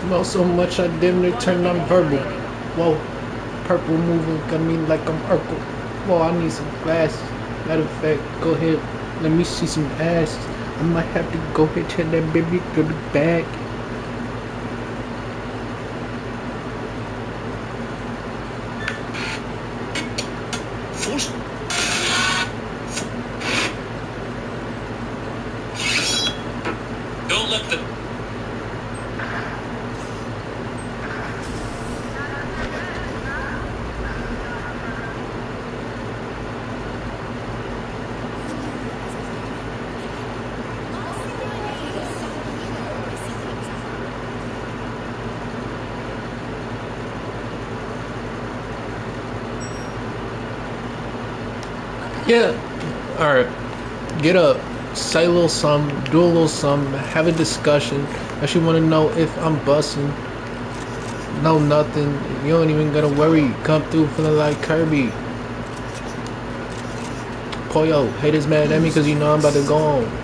Smell so much I damn near turned non-verbal. Whoa, purple moving got me like I'm Urkel. Whoa, I need some glasses. Matter of fact, go ahead, let me see some ass. I might have to go ahead and check that baby to the back. Don't let the... Yeah. Alright. Get up. Say a little something. Do a little something. Have a discussion. I should want to know if I'm busting. No, nothing. You ain't even gonna worry. Come through feeling like Kirby. Poyo, haters mad at me because you know I'm about to go home.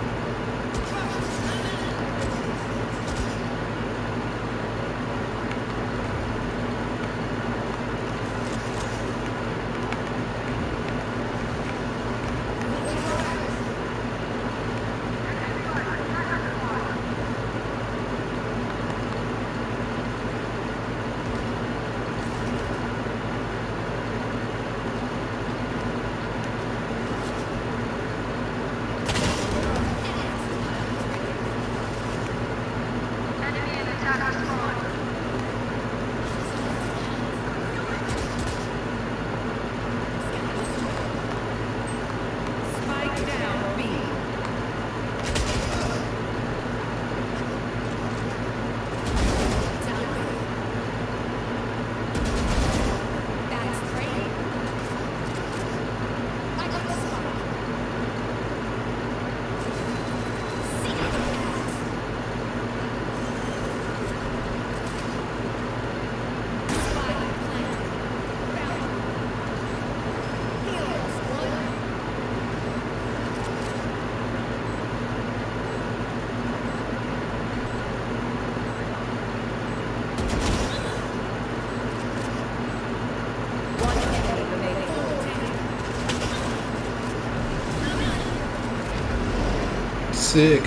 Sick.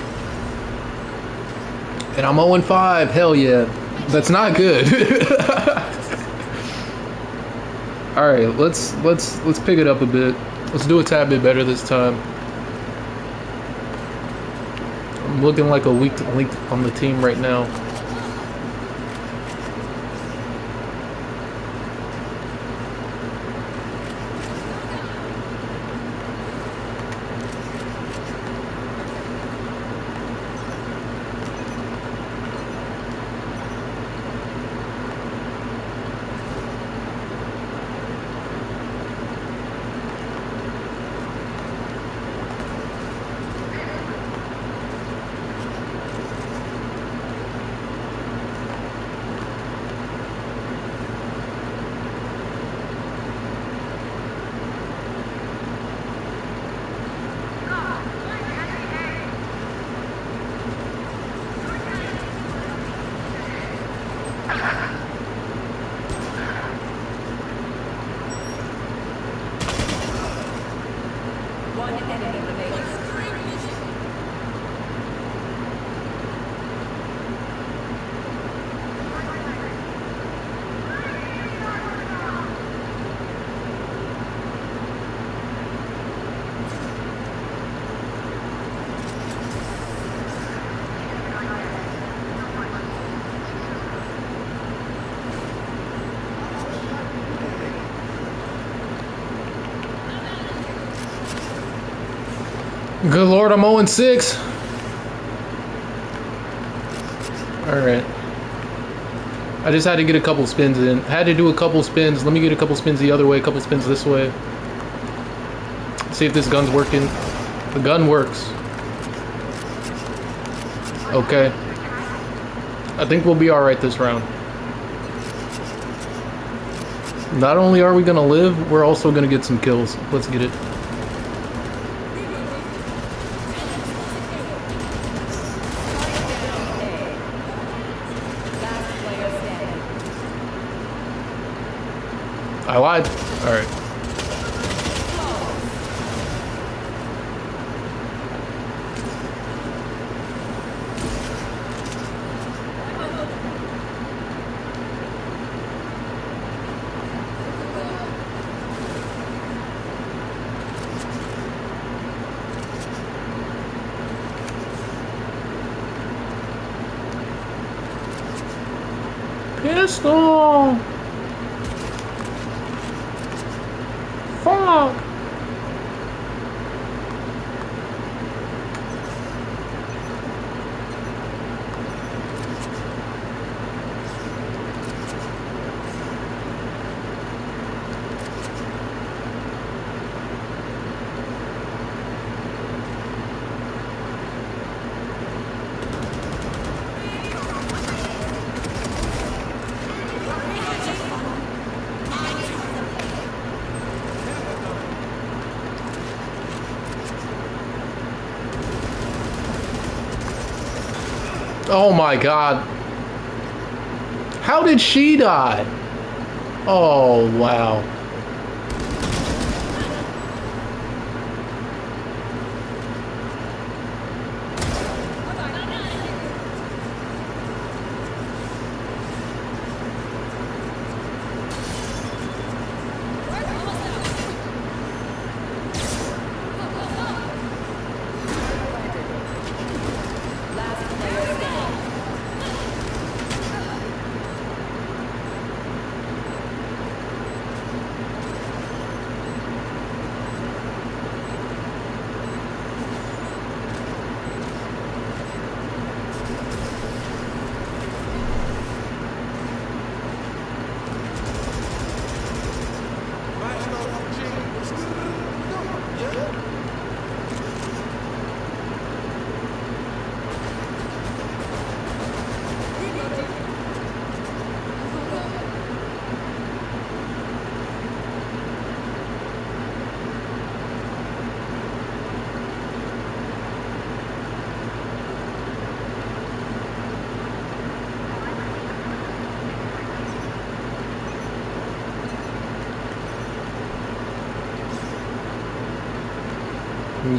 And I'm 0-5. Hell yeah. That's not good. All right, let's pick it up a bit. Let's do a tad bit better this time. I'm looking like a weak link on the team right now. One enemy remaining. Good lord, I'm 0-6. Alright. I just had to get a couple spins in. Had to do a couple spins. Let me get a couple spins the other way, a couple spins this way. See if this gun's working. The gun works. Okay. I think we'll be alright this round. Not only are we gonna live, we're also gonna get some kills. Let's get it. I lied. All right. Pistol! Fuck! Oh my god. How did she die? Oh, wow.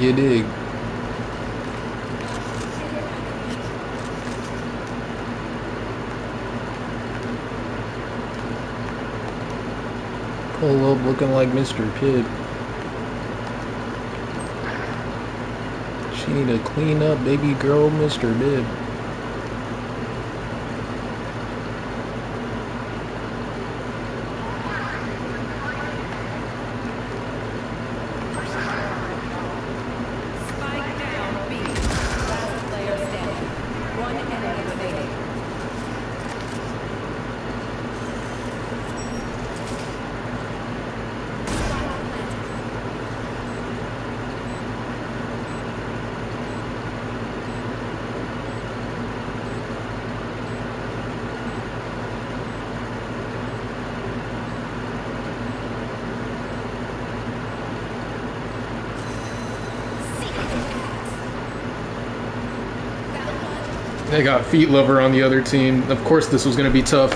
You dig? Pull up looking like Mr. Pibb. She need to clean up baby girl Mr. Bibb. They got Feet Lover on the other team. Of course this was going to be tough.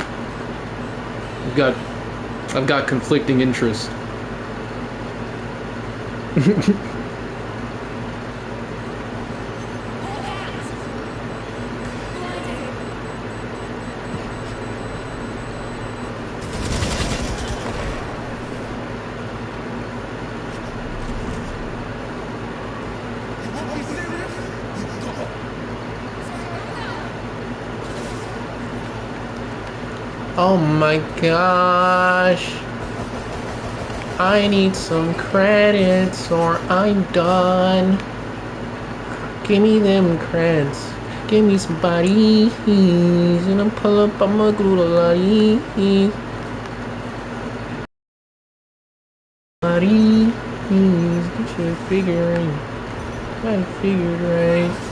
I've got conflicting interests. Oh my gosh. I need some credits or I'm done. Give me them creds. Give me some bodies. And I'm pull up, I'ma glue the lotties. Bodies. Get your figuring. Gotta figure it right.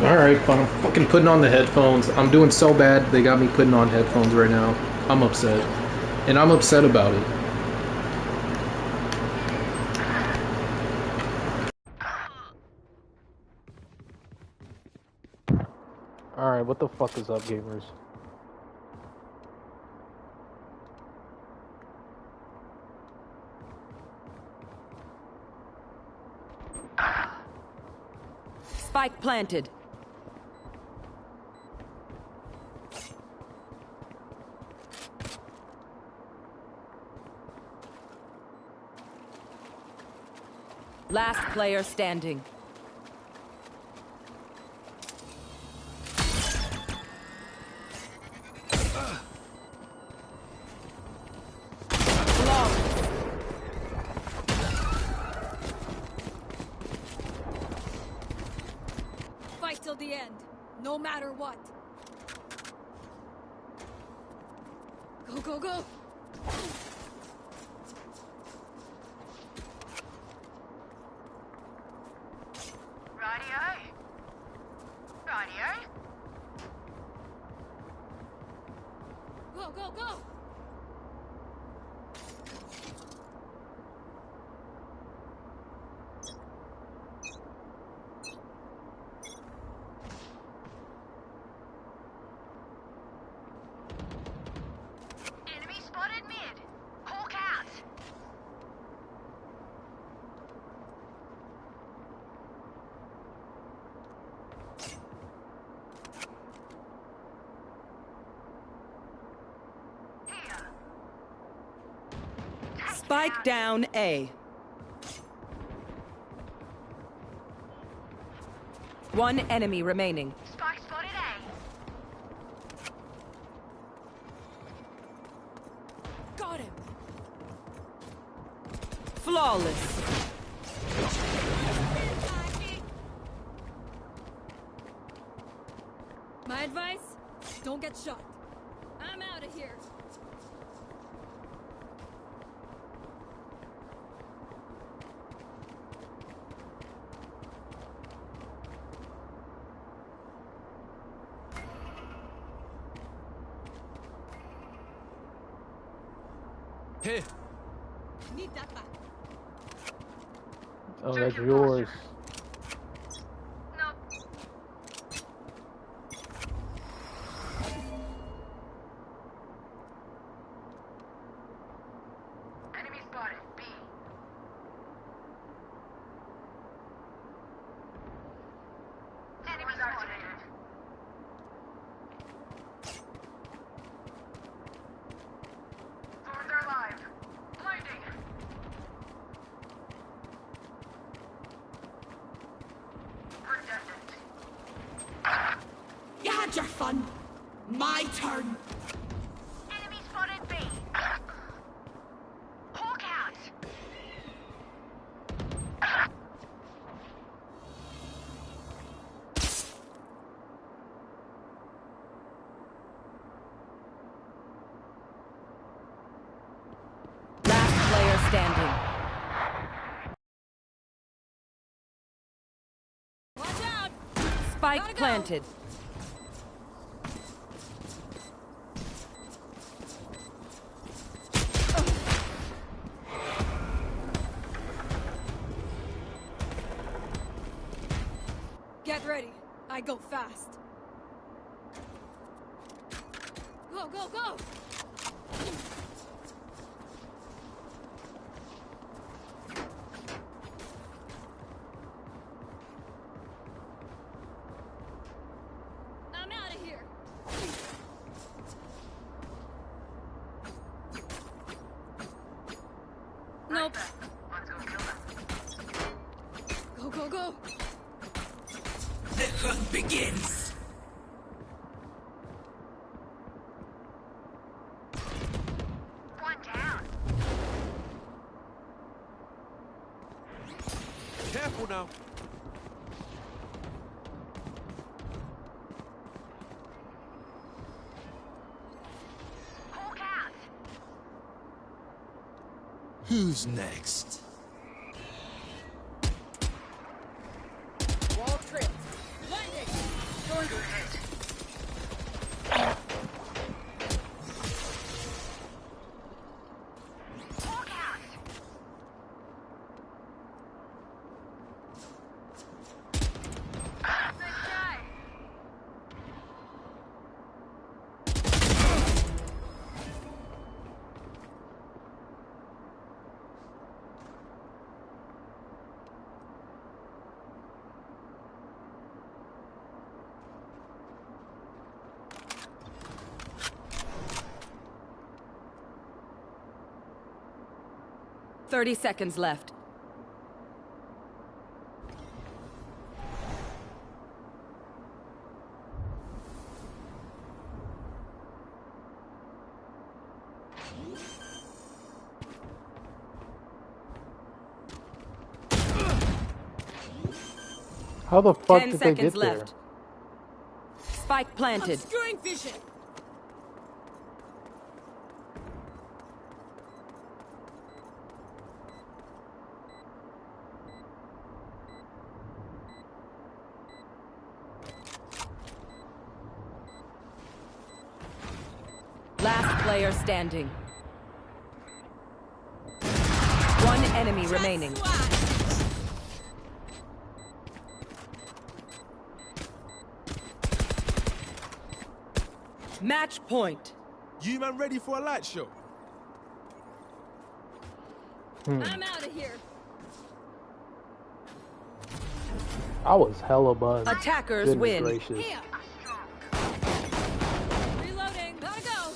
Alright, fine. I'm fucking putting on the headphones. I'm doing so bad, they got me putting on headphones right now. I'm upset. And I'm upset about it. Alright, what the fuck is up, gamers? Spike planted. Last player standing. Fight till the end, no matter what. Go, go, go! Go, go, go! Enemy spotted mid. Hawk out. Spike down A. One enemy remaining. Spike spotted A. Got him! Flawless. My advice? Don't get shot. I'm out of here. Hey. Need that back. Oh, that's yours. No. Enemy spotted B. Enemy activated. Thorns are alive. Blinding. Redundant. You had your fun. My turn. Enemy spotted B. Hawk out. Last player standing. Watch out! Spike Gotta go. planted. Get ready. I go fast. Go, go, go! I'm out of here. Nope. Let's go kill them. Go, go, go! The hunt begins. One down. Careful now. Hawk out. Who's next? Wall tripped. Lightning! 30 seconds left. How the fuck 10 did they get seconds left. Spike planted. Obscuring vision. Last player standing. One enemy remaining. Match point. You man ready for a light show? I'm out of here. I was hella buzzed. Attackers Goodness win. gracious. Here. Reloading. Gotta go.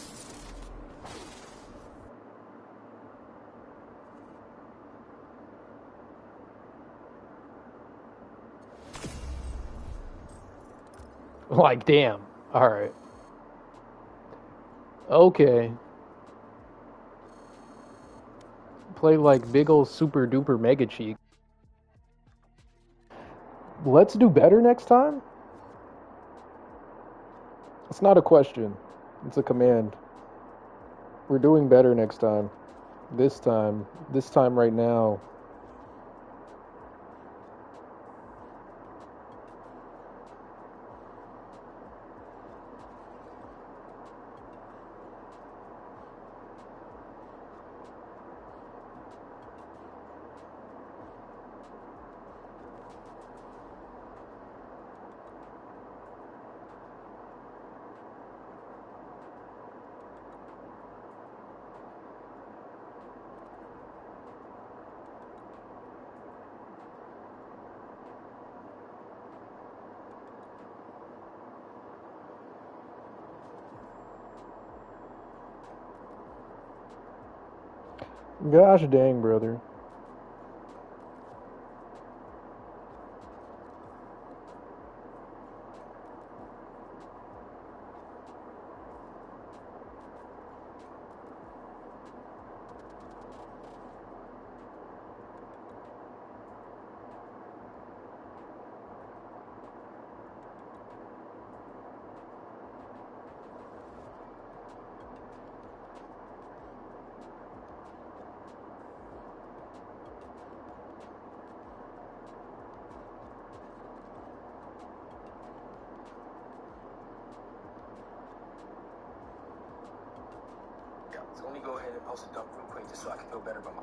Like, damn. Alright. Okay. Play like big ol' super duper mega cheek. Let's do better next time? It's not a question. It's a command. We're doing better next time. This time right now. Gosh dang, brother. So let me go ahead and post a dump real quick just so I can feel better about my...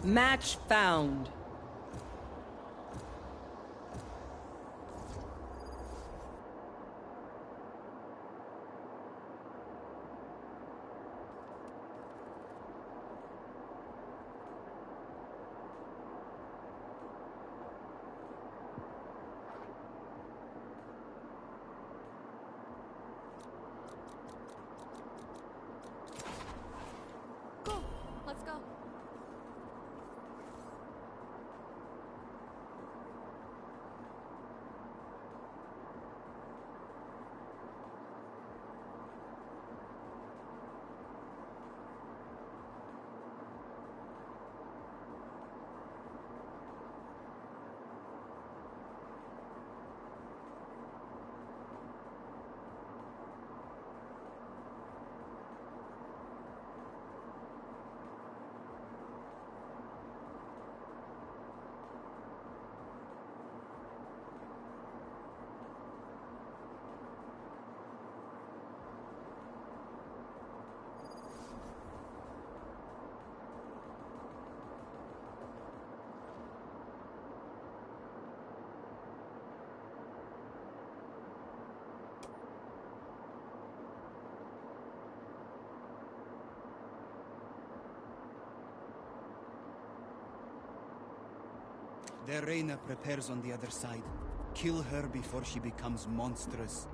Match found. Go. Let's go. Their Reina prepares on the other side. Kill her before she becomes monstrous.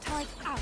Turret out.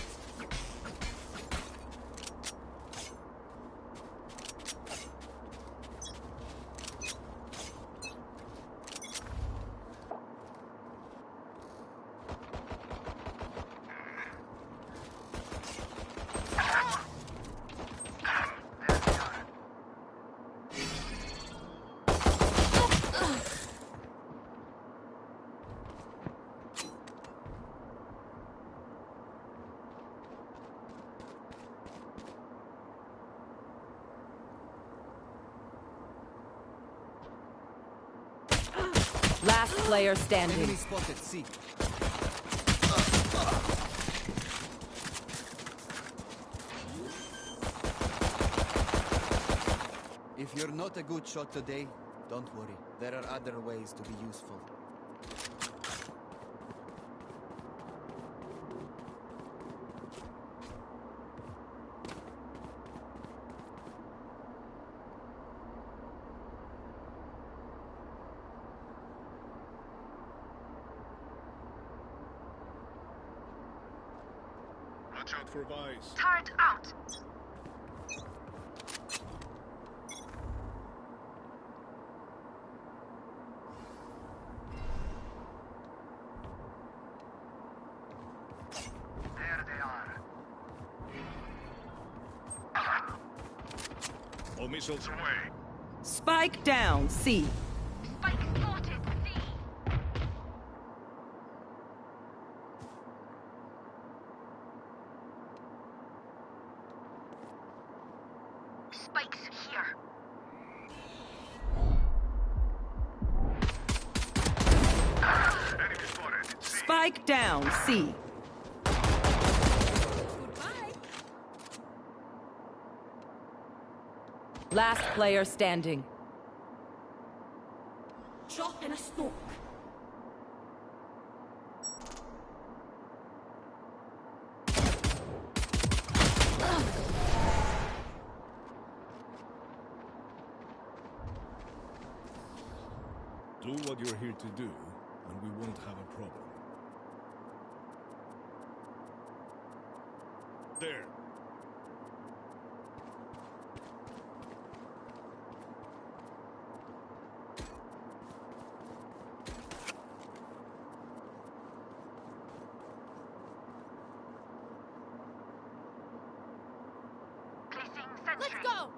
Last player standing. Enemy spotted, C. If you're not a good shot today, don't worry. There are other ways to be useful. Watch out for Vice. Turret out. There they are. All missiles away. Spike down, C. Spike spotted. C. Spikes here. Enemy spotted. C. Spike down, C. Goodbye. Last player standing. Drop in a smoke. Do what you're here to do, and we won't have a problem. There. Placing sentry. Let's go.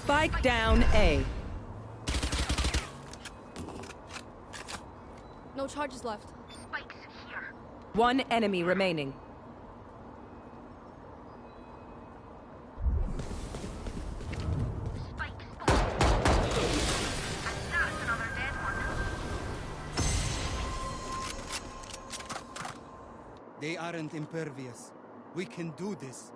Spike down A. No charges left. Spikes here. One enemy remaining. Spike spotted. And that's another dead one. They aren't impervious. We can do this.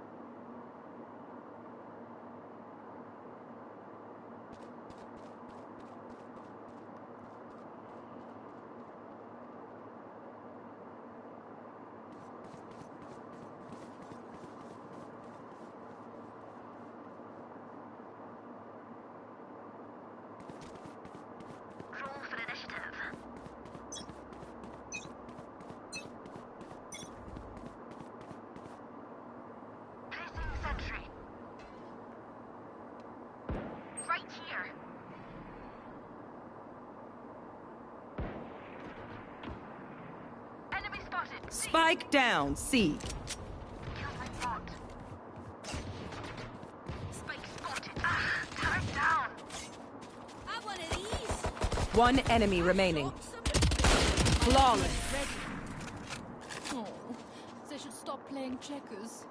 Roll for initiative. Placing sentry. Right here. Enemy spotted. C. Spike down C. Killed my bot. Spike spotted. Ah, turret down. Have one of these. One enemy remaining. Flawless. Oh, they should stop playing checkers.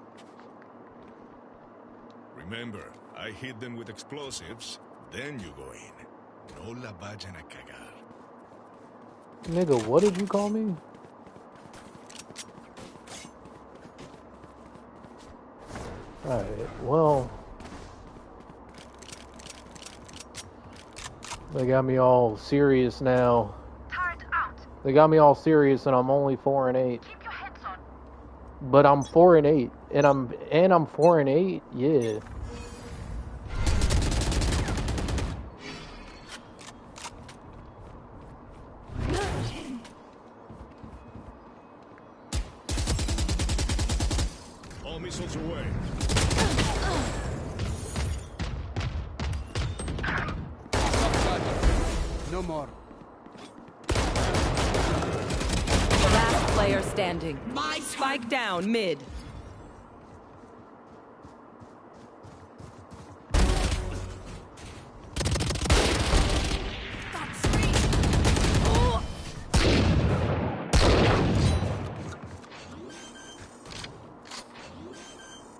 Remember, I hit them with explosives, then you go in. No la vayan a cagar. Nigga, what did you call me? Alright, well. They got me all serious now. Turret out. They got me all serious and I'm only 4 and 8. Keep your heads on. But I'm 4 and 8. And I'm 4 and 8, yeah. All missiles away. No more. Last player standing. Spike down mid.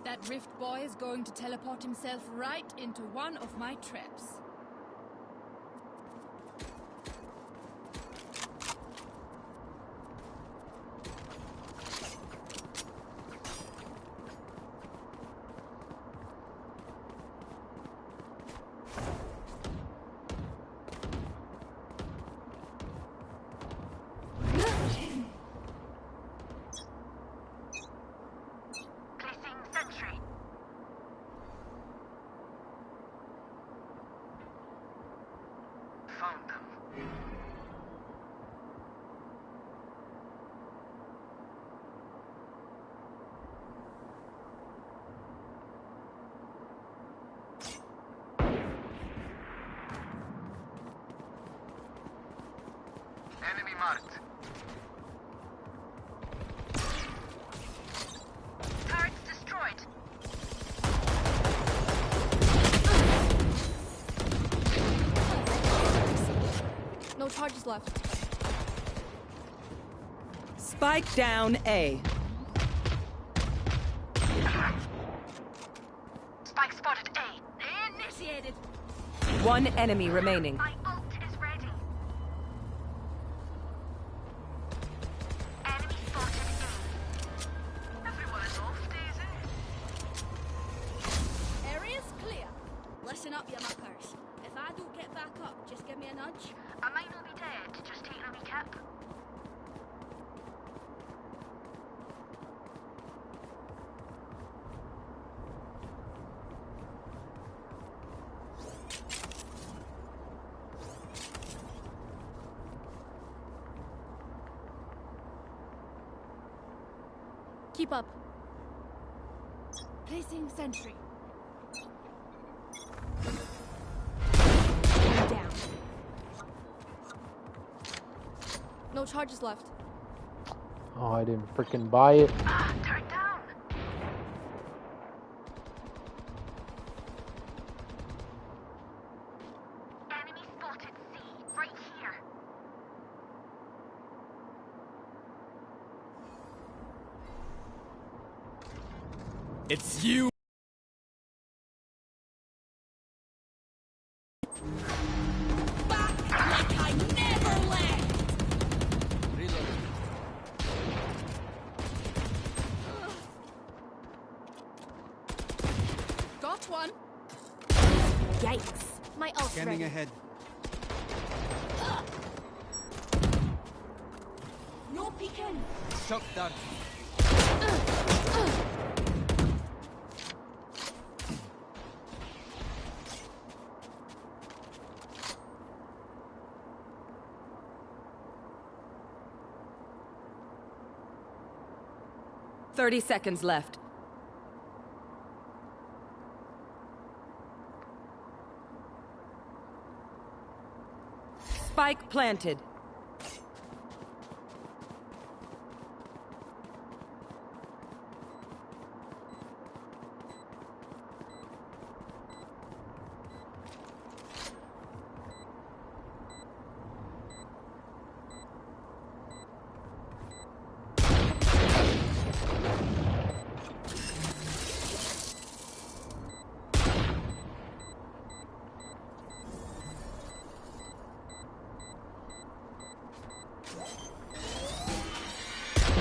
That Rift boy is going to teleport himself right into one of my traps. Placing sentry. Found them. Enemy marked. Turrets destroyed. No charges left. Spike down A. Spike spotted A. Initiated. One enemy remaining. My ult is ready. Enemy spotted A. Everyone is off, Daisy. Area's clear. Listen up, you muckers. If I don't get back up, just give me a nudge. I might not be dead, just taking a recap. Keep up. Placing sentry. Down. No charges left. Oh, I didn't freaking buy it. Ah, turret down. It's you! Back like I never left! Reload. Got one. Yikes. My ult's Scanning ready. ahead. No peeking. Shock dart. 30 seconds left. Spike planted.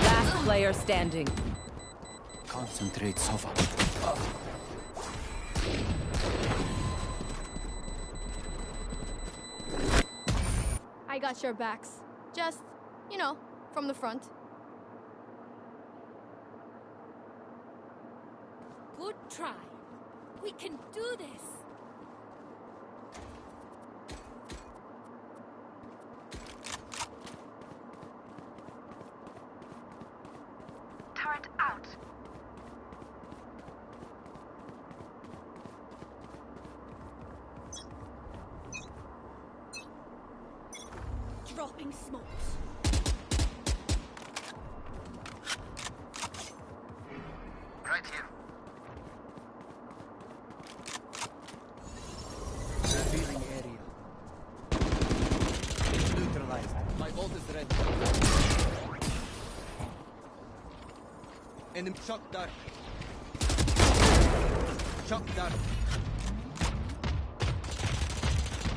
Last player standing. Concentrate, Sova. I got your backs. Just, you know, from the front. Good try. We can do this. Turret out. Dropping smokes. Right here. Revealing area. Neutralized. My ult is ready. Enemy shock dart. Shock dart.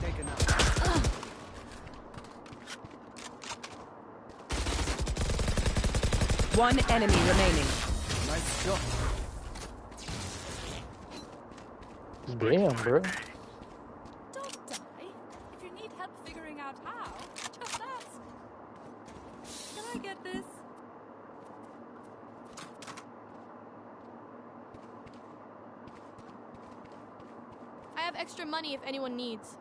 Taken out. One enemy remaining. Nice shot. Damn, bro. Don't die. If you need help figuring out how, just ask. Can I get this? I have extra money if anyone needs.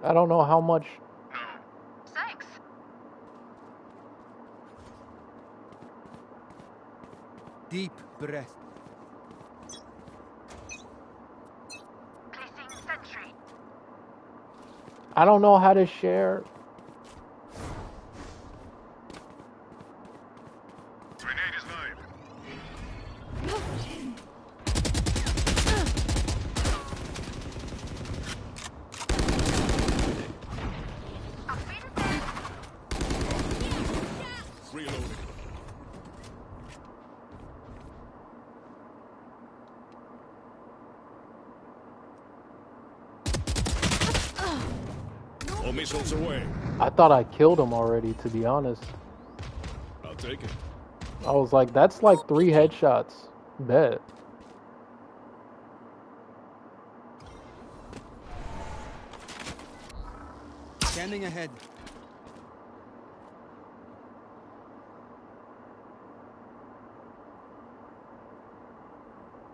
I don't know how much. Thanks. Deep breath. Placing sentry. I don't know how to share. Grenade is live. Reloading. All missiles away. I thought I killed him already, to be honest. I'll take it. I was like, that's like 3 headshots. Bet. Scanning ahead.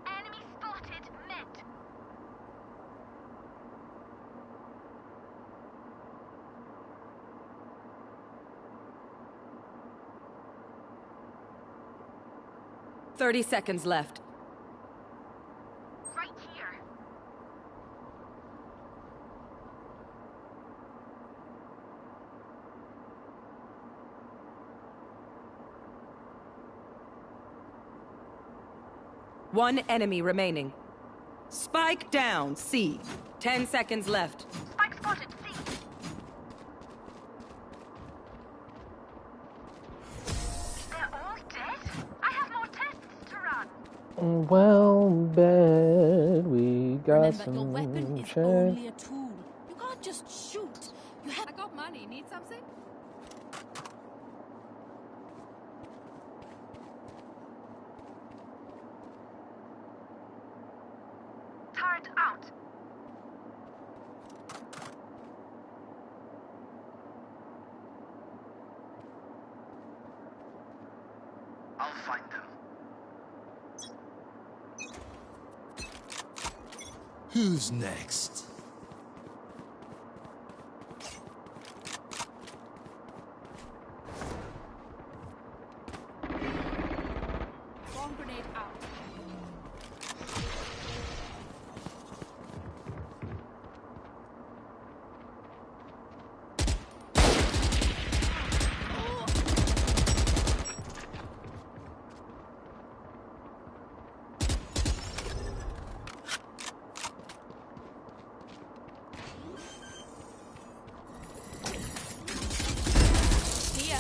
Enemy spotted mid. Thirty seconds left. Right here. One enemy remaining. Spike down, C. 10 seconds left. Spike spotted. C. They're all dead? I have more tests to run. Well, bet we got Remember, your some weapon is check. only a tool. You can't just shoot. You have. I got money. Need something? Turret out. I'll find them. Who's next? Bomb grenade out. Here.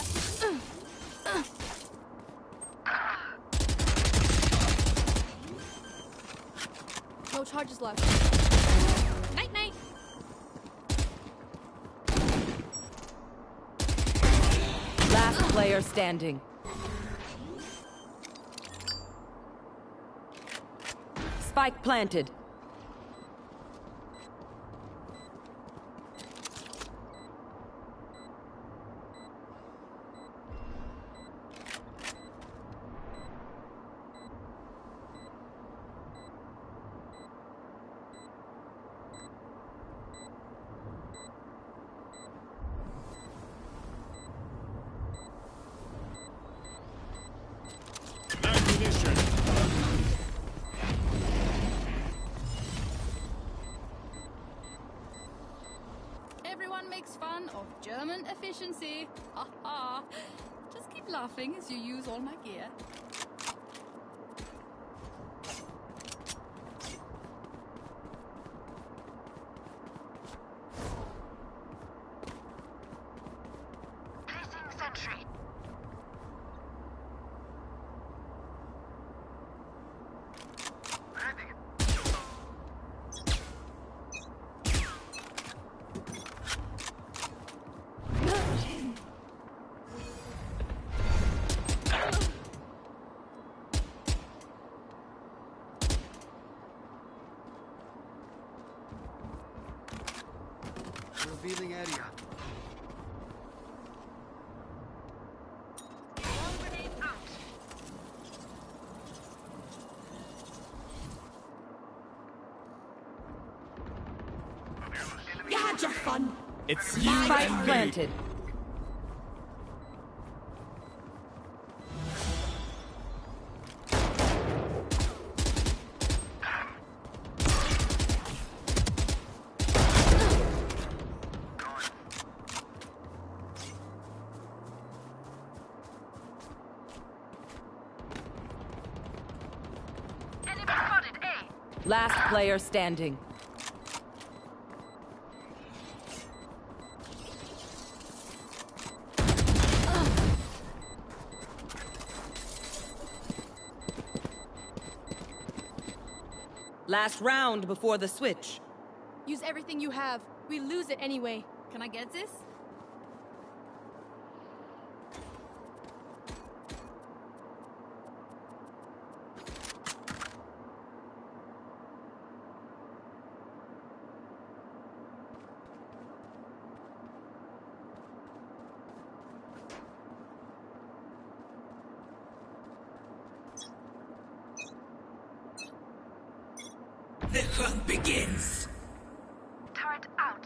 No charges left. Night night. Last player standing. Spike planted. Ammunition. Everyone makes fun of German efficiency. Ha ha. Just keep laughing as you use all my gear. Placing sentry. Ready. Revealing area. Bomb grenade out. You had your fun. It's Spike planted. Enemy spotted A. Last player standing. Last round before the switch. Use everything you have. We lose it anyway. Can I get this? The hunt begins. Turret out.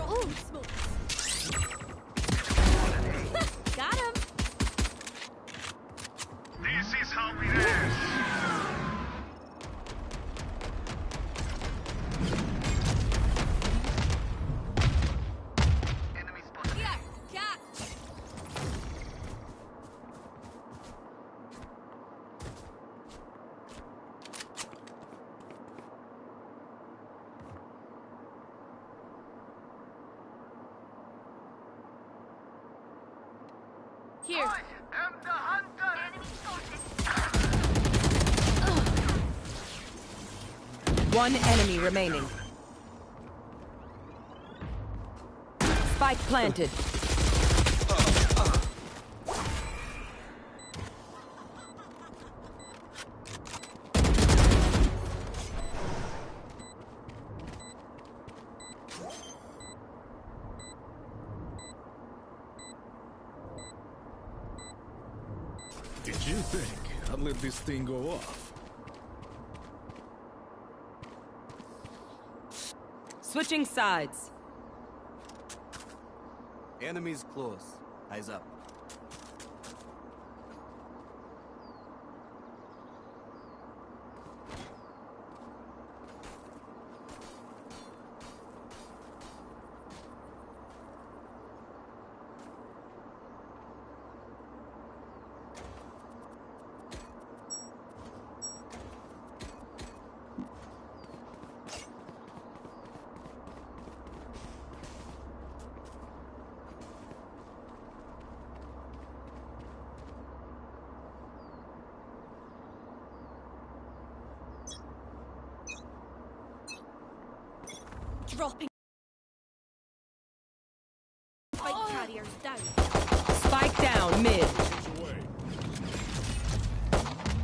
Oh, smoke. Got him. This is how we dance. Here. I am the hunter! Enemy spotted! One enemy remaining. Spike planted. Did you think I'd let this thing go off? Switching sides. Enemies close. Eyes up. Dropping. Spike carriers down. Spike down mid. Away. I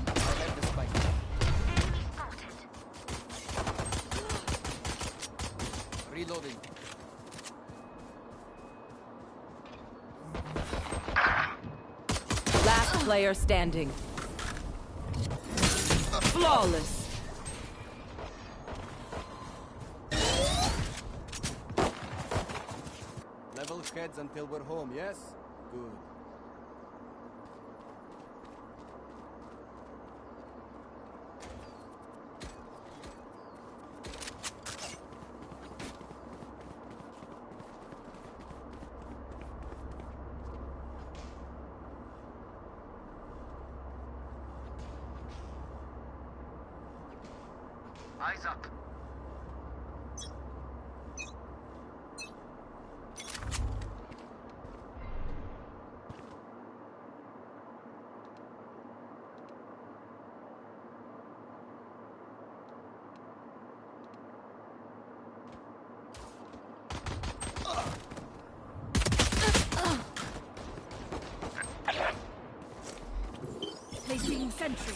have the spike. Enemy spotted! Reloading. Last player standing. Flawless. Level heads until we're home, yes? Good. Eyes up! Placing sentry.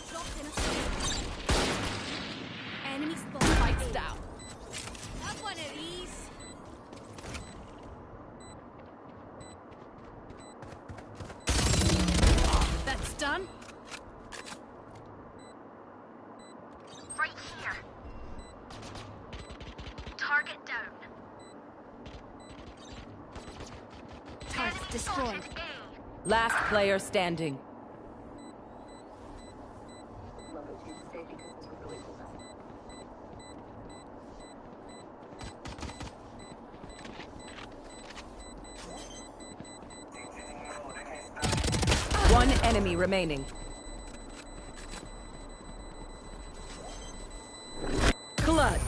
Dropped in a sentry. Enemy spot. Spikes down. Have one of these. That's done. Right here! Target down! Target Enemy destroyed. spotted A! Last player standing. One enemy remaining. Clutch.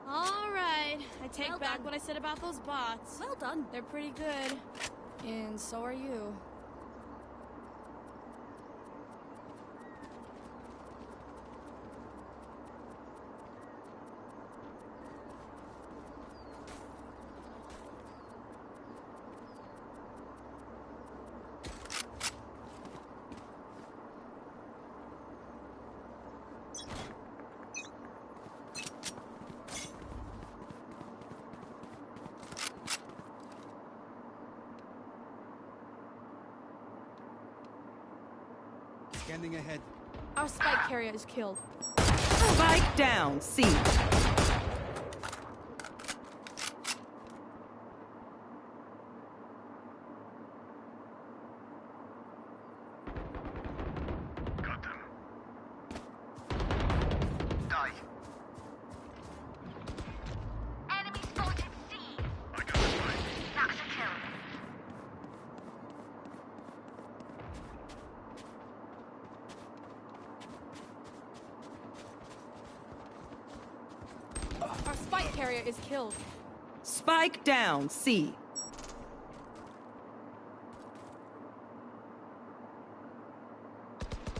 All right. I take Well back done. what I said about those bots. Well done. They're pretty good. And so are you. Scanning ahead. Our spike carrier is killed. Spike down C. Got them. Die. Enemy spotted C! I got the spike. That's a kill. carrier is killed. Spike down, C.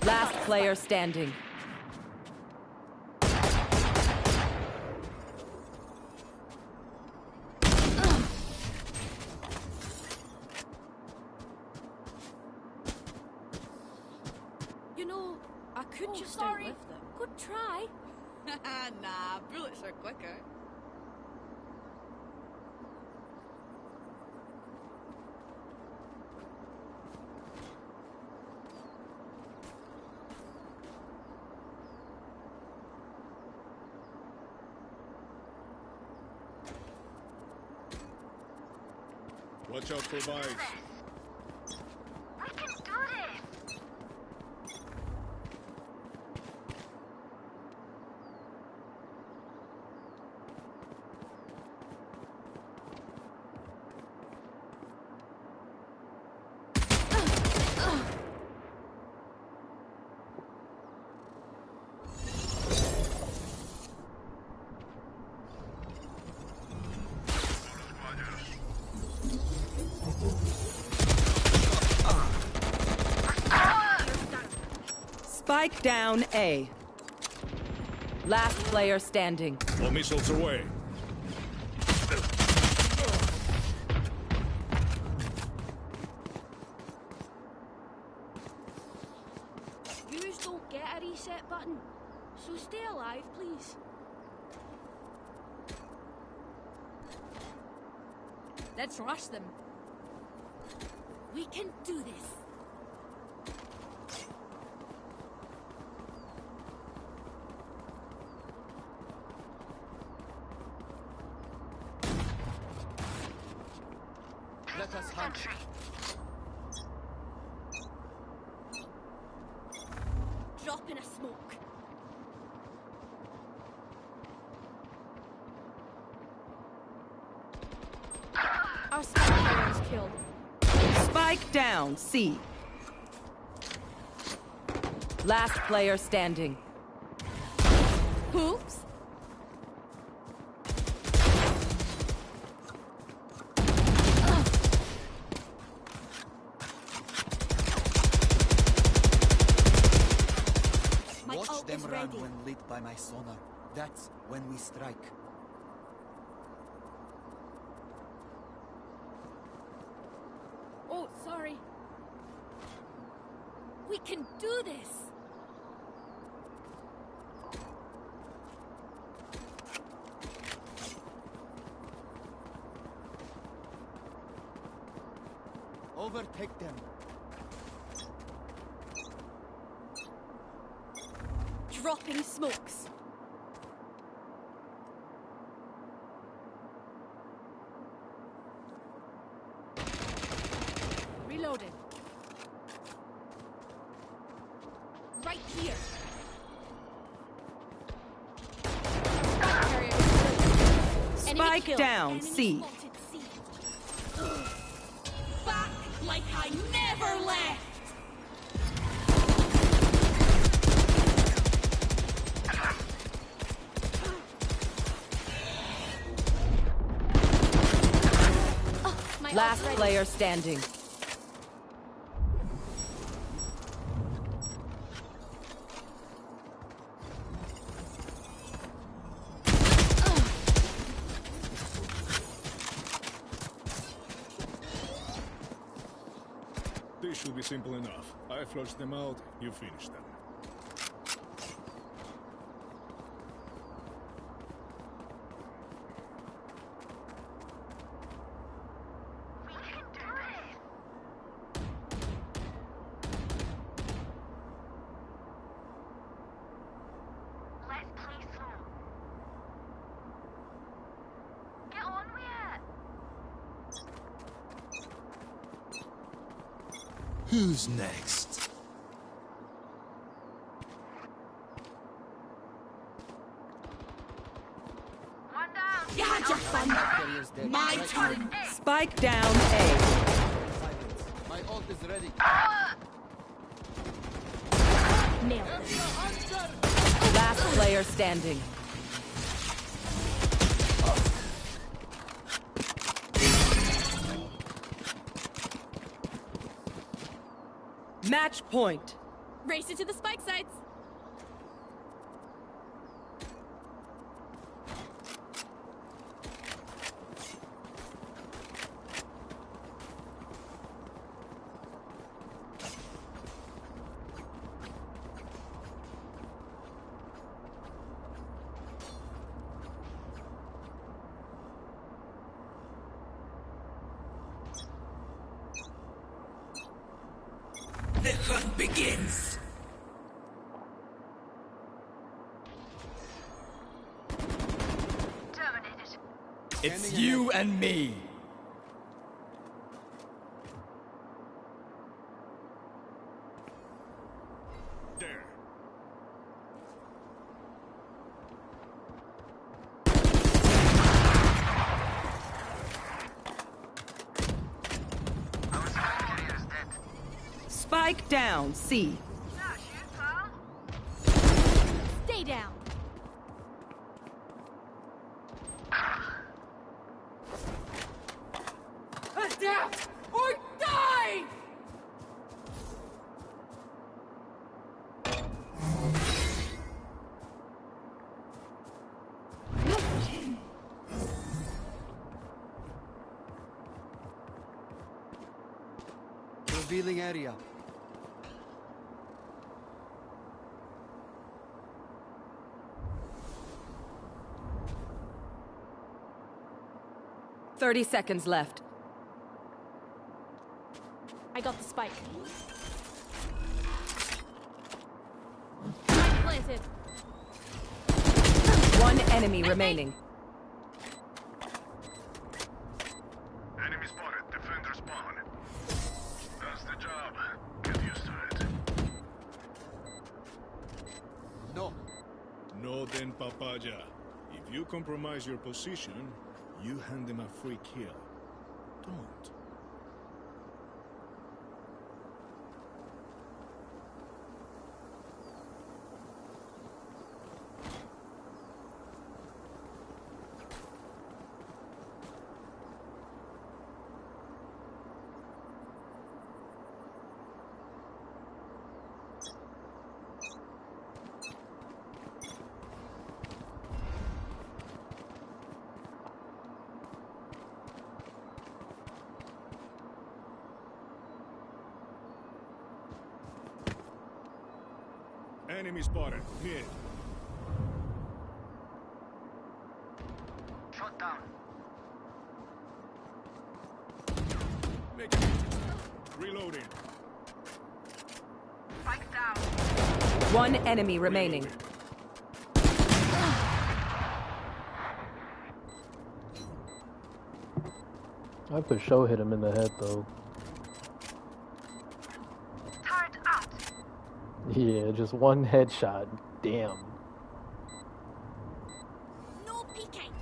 Last player standing. You know, I could just outlive them. Good try. Nah, bullets are quicker. Watch out for Vice. We can do this! Spike down, A. Last player standing. All missiles away. Yous don't get a reset button, so stay alive, please. Let's rush them. We can do this. Let us hunt. Drop in a smoke. Our spike carrier is killed. Spike down, C. Last player standing. Oops. My Watch ult them is run ready. when lit by my sonar. That's when we strike. Oh, sorry. We can do this. Overtake them. Dropping smokes. Reloading. Right here. Spike carrier is killed. Enemy Spike killed. down, Enemy C. spotted, C. Back like I never left. My Last ult's ready. player standing. This should be simple enough. I flushed them out, you finish them. We can do this! Let's play slow. Get on with it! Who's next? One down! You had your fun. Carrier's dead. My Right turn. Spike down, A. here. Silence. My ult is ready. Nailed it. Last player standing. Match point. Race it to the spike sites. The hunt begins. Terminated. It's you and me. There. Our spy carrier is dead. Spike down, C. Not you, pal. Stay down. Adapt or die! Revealing area. Thirty seconds left. I got the spike. Spike planted. One enemy remaining. Enemy spotted. Defender spawn. That's the job. Get used to it. No. No, then, papaya. If you compromise your position, you hand them a free kill. Don't. Enemy spotted. Mid. Shot down. Make it. Reloading. Spike down. One enemy remaining. I for sure hit him in the head though. Turret out. Yeah, just one headshot. Damn. No peeking.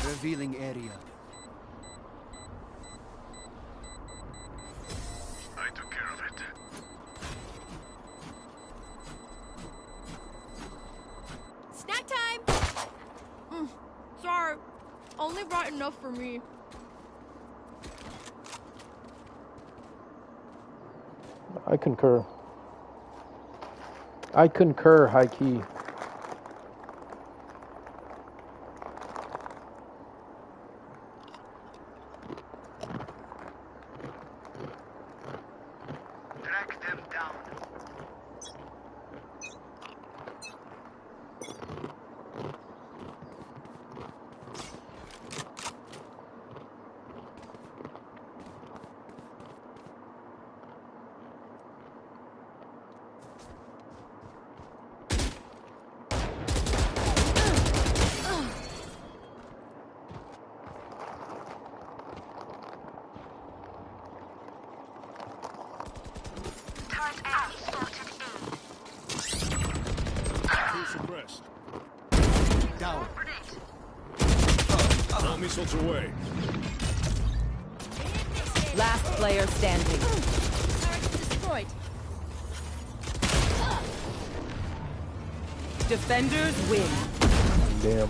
Revealing area. I took care of it. Snack time. Sorry. Only brought enough for me. I concur. I concur, high key. Track them down. Turret out. Spotted Full suppressed. Down. Grenade. All missiles away. Last player standing. Turret destroyed. Defenders win. damn.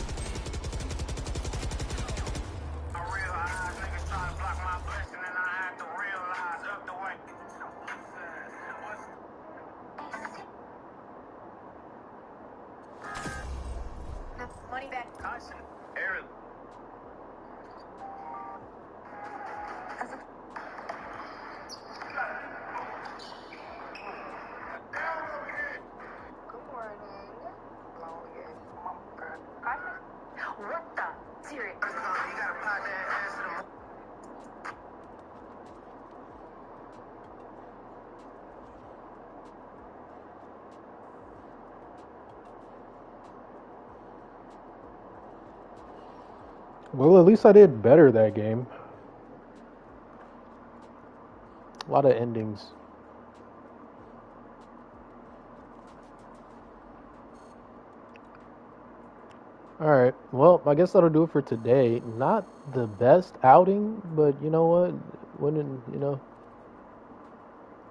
Money back. Carson. Aaron. Good morning. Carson? What the? Serious. You gotta pot that ass to the Well, at least I did better that game. A lot of endings. Alright, well, I guess that'll do it for today. Not the best outing, but you know what?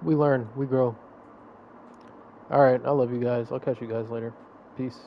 We learn, we grow. Alright, I love you guys. I'll catch you guys later. Peace.